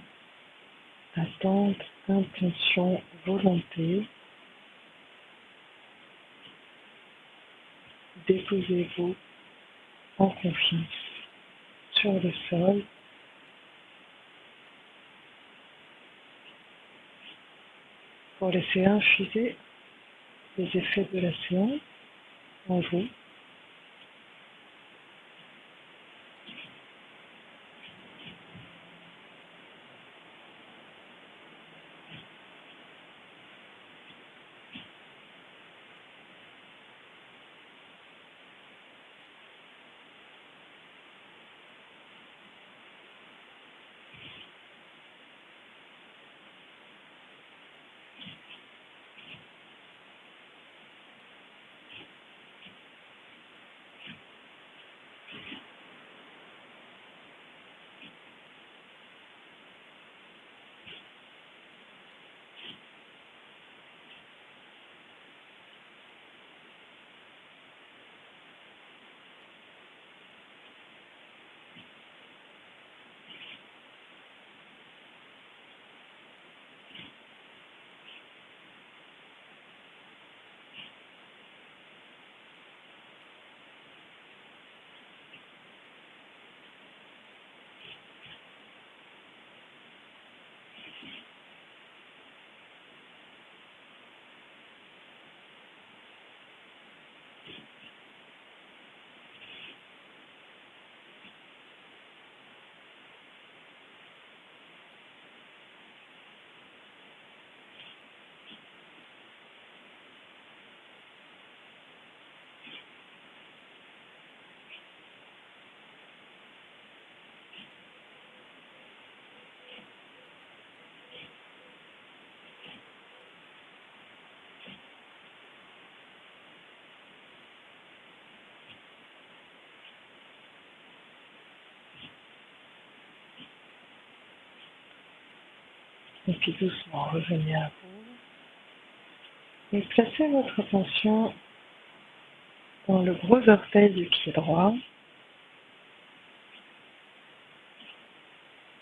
attente, intention, volonté, déposez-vous en confiance sur le sol pour laisser infuser les effets de la séance en vous. Et puis doucement, revenez à vous et placez votre attention dans le gros orteil du pied droit,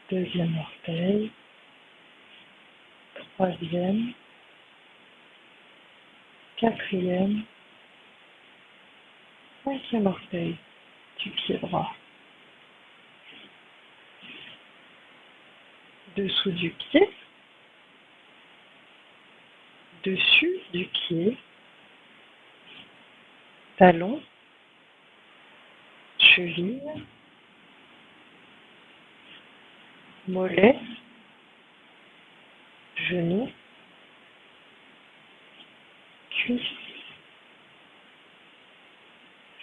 deuxième orteil, troisième, quatrième, cinquième orteil du pied droit, dessous du pied, dessus du pied, talon, cheville, mollet, genou, cuisse,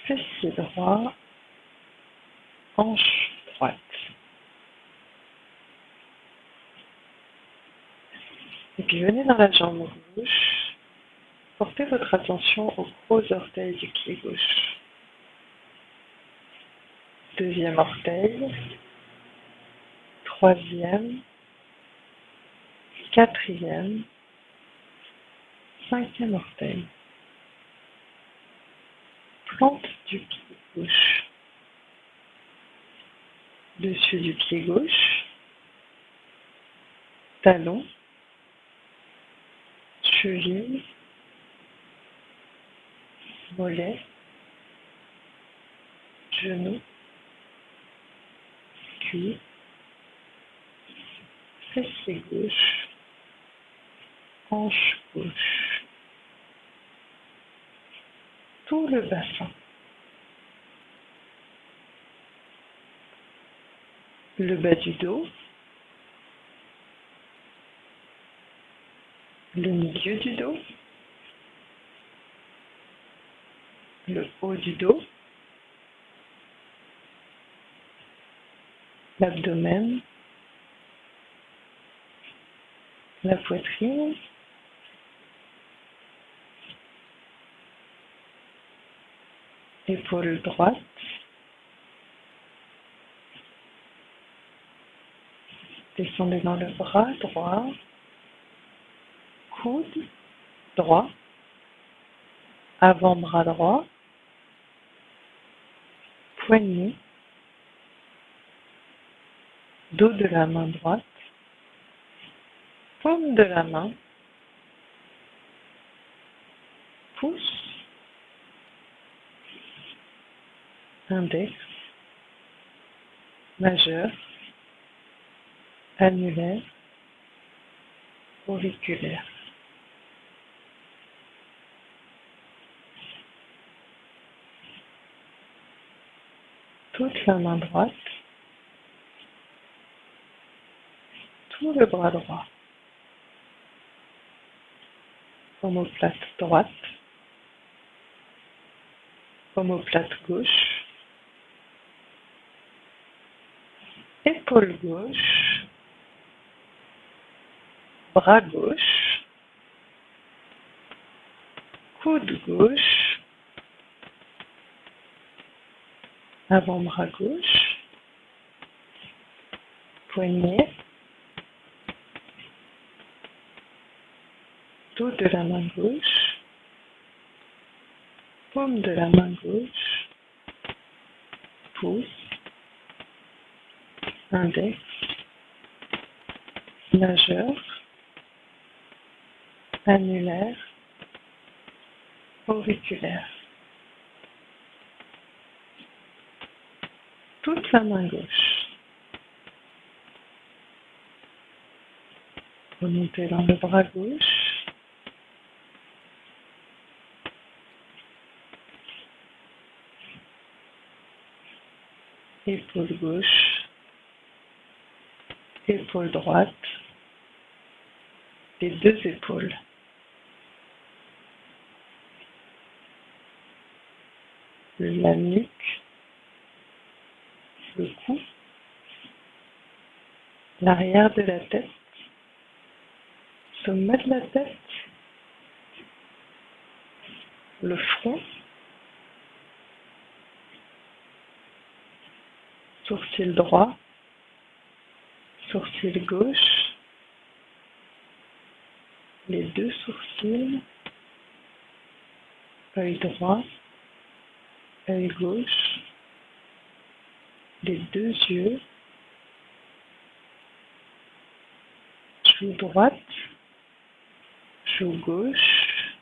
fessier droit, hanche droite. Et puis venez dans la jambe gauche, portez votre attention au gros orteil du pied gauche. Deuxième orteil, troisième, quatrième, cinquième orteil. Plante du pied gauche. Dessus du pied gauche, talon, cheville, mollet, genou, cuisse, fessier gauche, hanche gauche, tout le bassin, le bas du dos, le milieu du dos, le haut du dos, l'abdomen, la poitrine, épaule droite, descendez dans le bras droit, coude droit, avant-bras droit, poignet, dos de la main droite, paume de la main, pouce, index, majeur, annulaire, auriculaire. Toute la main droite, tout le bras droit, omoplate droite, omoplate gauche, épaule gauche, bras gauche, coude gauche, avant-bras gauche, poignet, dos de la main gauche, paume de la main gauche, pouce, index, majeur, annulaire, auriculaire. Toute la main gauche. Remontez dans le bras gauche. Épaule gauche. Épaule droite. Les deux épaules. La nuque. Le cou. L'arrière de la tête. Sommet de la tête. Le front. Sourcil droit. Sourcil gauche. Les deux sourcils. Œil droit. Œil gauche. Les deux yeux. Joue droite. Joue gauche.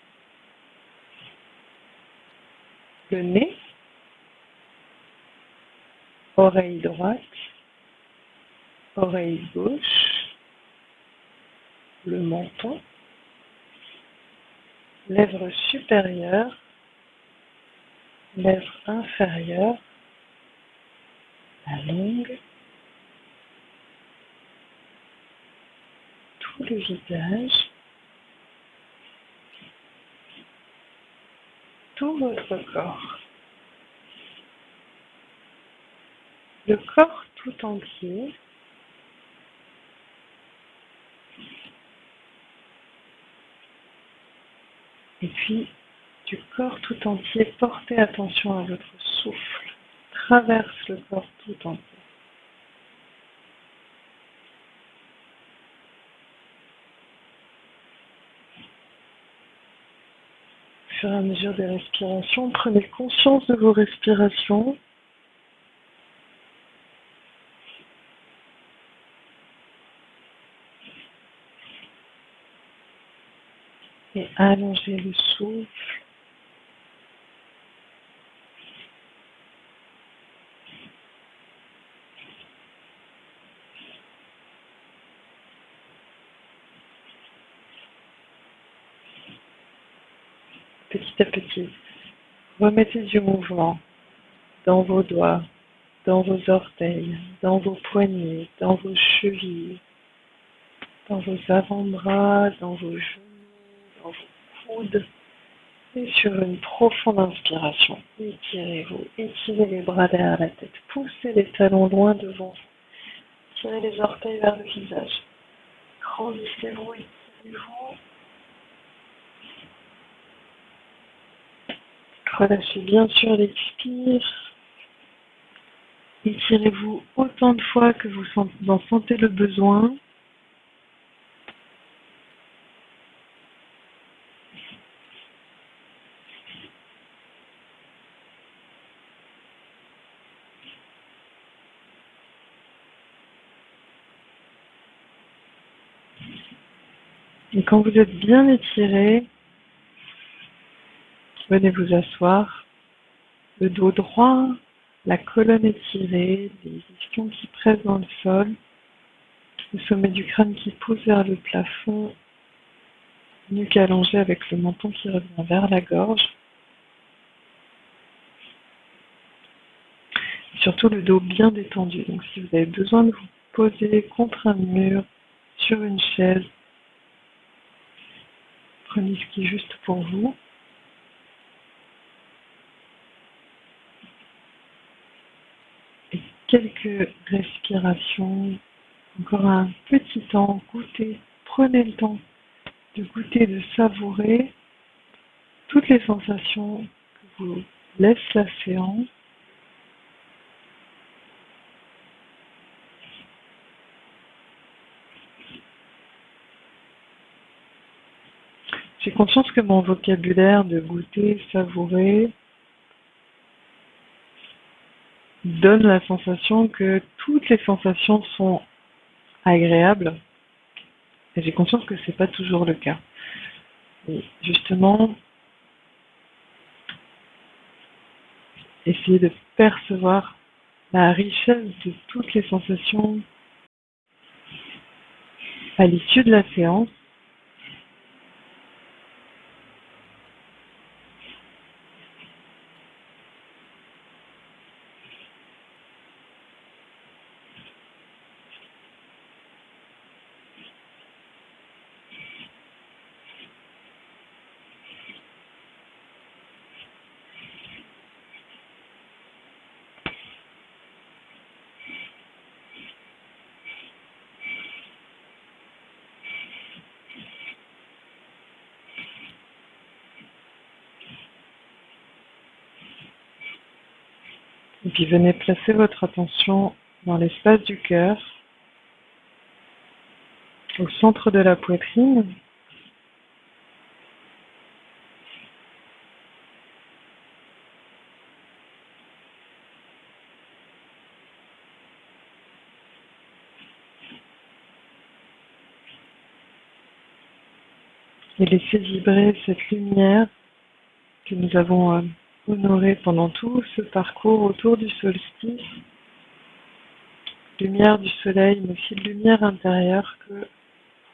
Le nez. Oreille droite. Oreille gauche. Le menton. Lèvres supérieures. Lèvres inférieures. La langue. Tout le visage. Tout votre corps. Le corps tout entier. Et puis, du corps tout entier, portez attention à votre souffle. Traverse le corps tout entier. Au fur et à mesure des respirations, prenez conscience de vos respirations. Et allongez le souffle. petit à petit, remettez du mouvement dans vos doigts, dans vos orteils, dans vos poignets, dans vos chevilles, dans vos avant-bras, dans vos genoux, dans vos coudes. Et sur une profonde inspiration, étirez-vous, étirez les bras derrière la tête, poussez les talons loin devant vous, tirez les orteils vers le visage, grandissez-vous, étirez-vous, relâchez bien sûr l'expire, étirez-vous autant de fois que vous en sentez le besoin. Et quand vous êtes bien étiré, venez vous asseoir, le dos droit, la colonne étirée, les ischions qui pressent dans le sol, le sommet du crâne qui pousse vers le plafond, nuque allongée avec le menton qui revient vers la gorge. Et surtout le dos bien détendu. Donc si vous avez besoin de vous poser contre un mur, sur une chaise, prenez ce qui est juste pour vous. Et quelques respirations, encore un petit temps, goûtez, prenez le temps de goûter, de savourer toutes les sensations que vous laisse la séance. J'ai conscience que mon vocabulaire de goûter, savourer, donne la sensation que toutes les sensations sont agréables. Et j'ai conscience que c'est pas toujours le cas. Et justement, essayer de percevoir la richesse de toutes les sensations à l'issue de la séance. Et puis venez placer votre attention dans l'espace du cœur, au centre de la poitrine. Et laissez vibrer cette lumière que nous avons honorée pendant tout ce parcours autour du solstice. Lumière du soleil, mais aussi de lumière intérieure que vous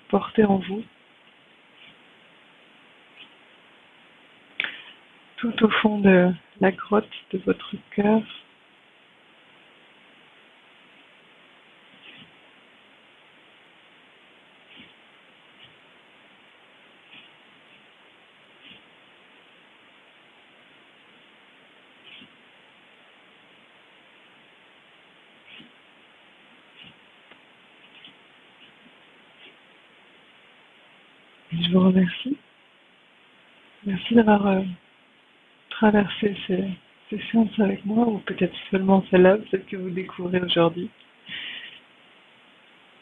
portez en vous. Tout au fond de la grotte de votre cœur. Je vous remercie. Merci d'avoir traversé ces séances avec moi, ou peut-être seulement celle-là, celle que vous découvrez aujourd'hui.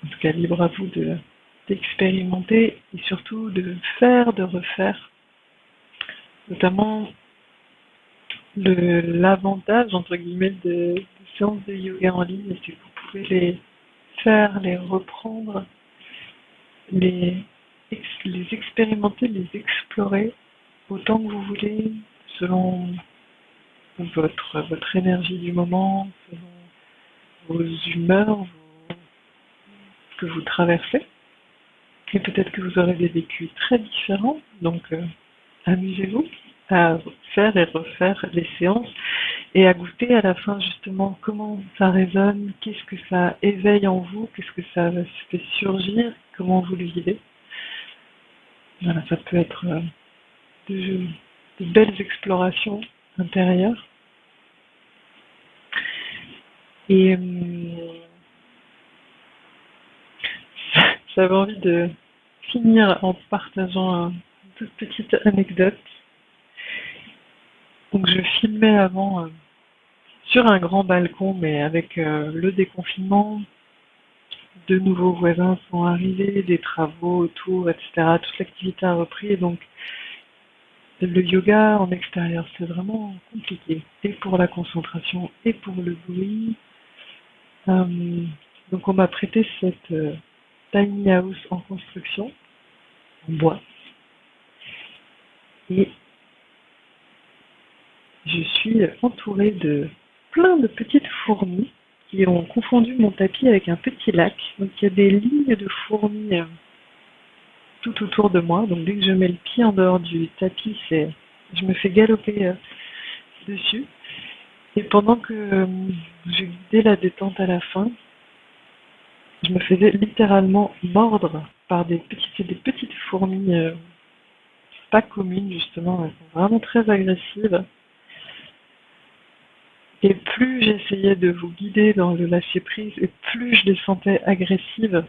En tout cas, libre à vous d'expérimenter et surtout de faire, de refaire. Notamment l'avantage, entre guillemets, de séances de yoga en ligne, c'est que vous pouvez les faire, les reprendre, les expérimenter, les explorer autant que vous voulez, selon votre énergie du moment, selon vos humeurs, ce que vous traversez. Et peut-être que vous aurez des vécus très différents, donc amusez-vous. à faire et refaire les séances et à goûter à la fin justement comment ça résonne, qu'est-ce que ça éveille en vous, qu'est-ce que ça fait surgir, comment vous le vivez. Voilà, ça peut être de, de belles explorations intérieures. Et j'avais envie de finir en partageant une toute petite anecdote. Donc je filmais avant sur un grand balcon, mais avec le déconfinement, de nouveaux voisins sont arrivés, des travaux autour, etc. Toute l'activité a repris, et donc le yoga en extérieur, c'est vraiment compliqué, et pour la concentration, et pour le bruit. Donc on m'a prêté cette tiny house en construction, en bois, et je suis entourée de plein de petites fourmis qui ont confondu mon tapis avec un petit lac. Donc il y a des lignes de fourmis tout autour de moi. Donc dès que je mets le pied en dehors du tapis, je me fais galoper dessus. Et pendant que je guidais la détente à la fin, je me faisais littéralement mordre par des petites fourmis pas communes justement, elles sont vraiment très agressives. Et plus j'essayais de vous guider dans le lâcher prise, et plus je les sentais agressives.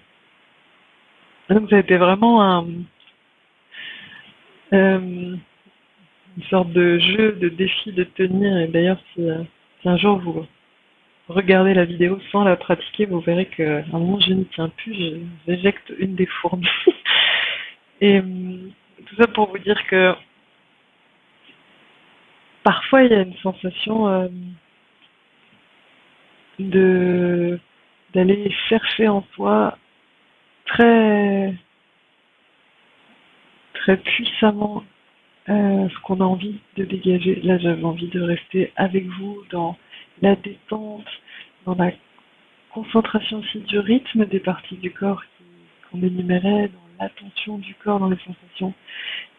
Donc ça a été vraiment une sorte de jeu, de défi de tenir. Et d'ailleurs, si un jour vous regardez la vidéo sans la pratiquer, vous verrez qu'à un moment je n'y tiens plus, j'éjecte une des fourmis. Et tout ça pour vous dire que parfois il y a une sensation d'aller chercher en soi très très puissamment ce qu'on a envie de dégager. Là, j'avais envie de rester avec vous dans la détente, dans la concentration aussi du rythme des parties du corps qu'on énumérait, dans l'attention du corps, dans les sensations.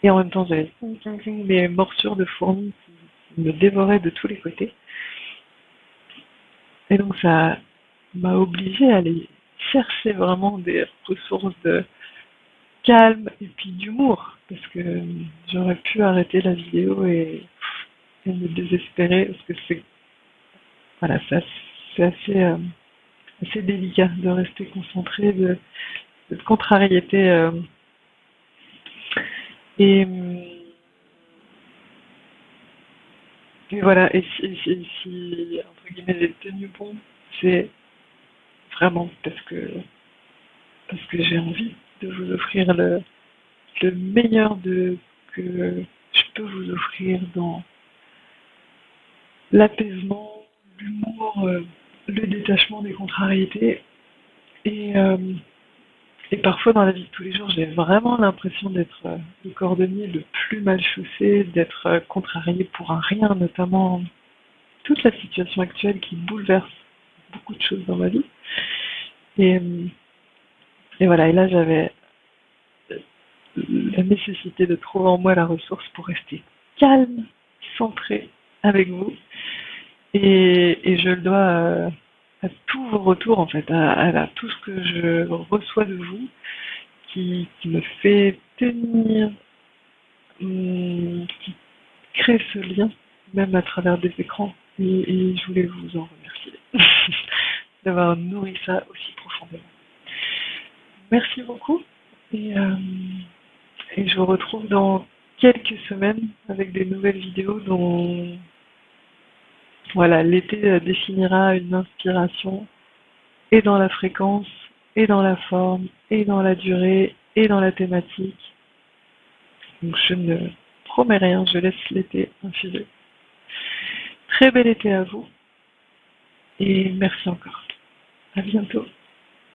Et en même temps, j'avais des morsures de fourmis qui me dévoraient de tous les côtés. Et donc, ça m'a obligée à aller chercher vraiment des ressources de calme et puis d'humour, parce que j'aurais pu arrêter la vidéo et me désespérer, parce que voilà, c'est assez délicat de rester concentré, de cette contrariété. Et, et voilà, et si entre guillemets j'ai tenu bon, c'est vraiment parce que j'ai envie de vous offrir le meilleur que je peux vous offrir dans l'apaisement, l'humour, le détachement des contrariétés. Et, euh, et parfois dans la vie de tous les jours, j'ai vraiment l'impression d'être le cordonnier le plus mal chaussé, d'être contrarié pour un rien, notamment toute la situation actuelle qui bouleverse beaucoup de choses dans ma vie. Et, euh, et voilà, et là j'avais la nécessité de trouver en moi la ressource pour rester calme, centré avec vous. Et je le dois à tous vos retours, en fait, à tout ce que je reçois de vous, qui me fait tenir, qui crée ce lien, même à travers des écrans. Et je voulais vous en remercier d'avoir nourri ça aussi profondément. Merci beaucoup. Et, euh, et je vous retrouve dans quelques semaines avec des nouvelles vidéos dont voilà, l'été définira une inspiration et dans la fréquence, et dans la forme, et dans la durée, et dans la thématique. Donc je ne promets rien, je laisse l'été infuser. Très bel été à vous, et merci encore. À bientôt.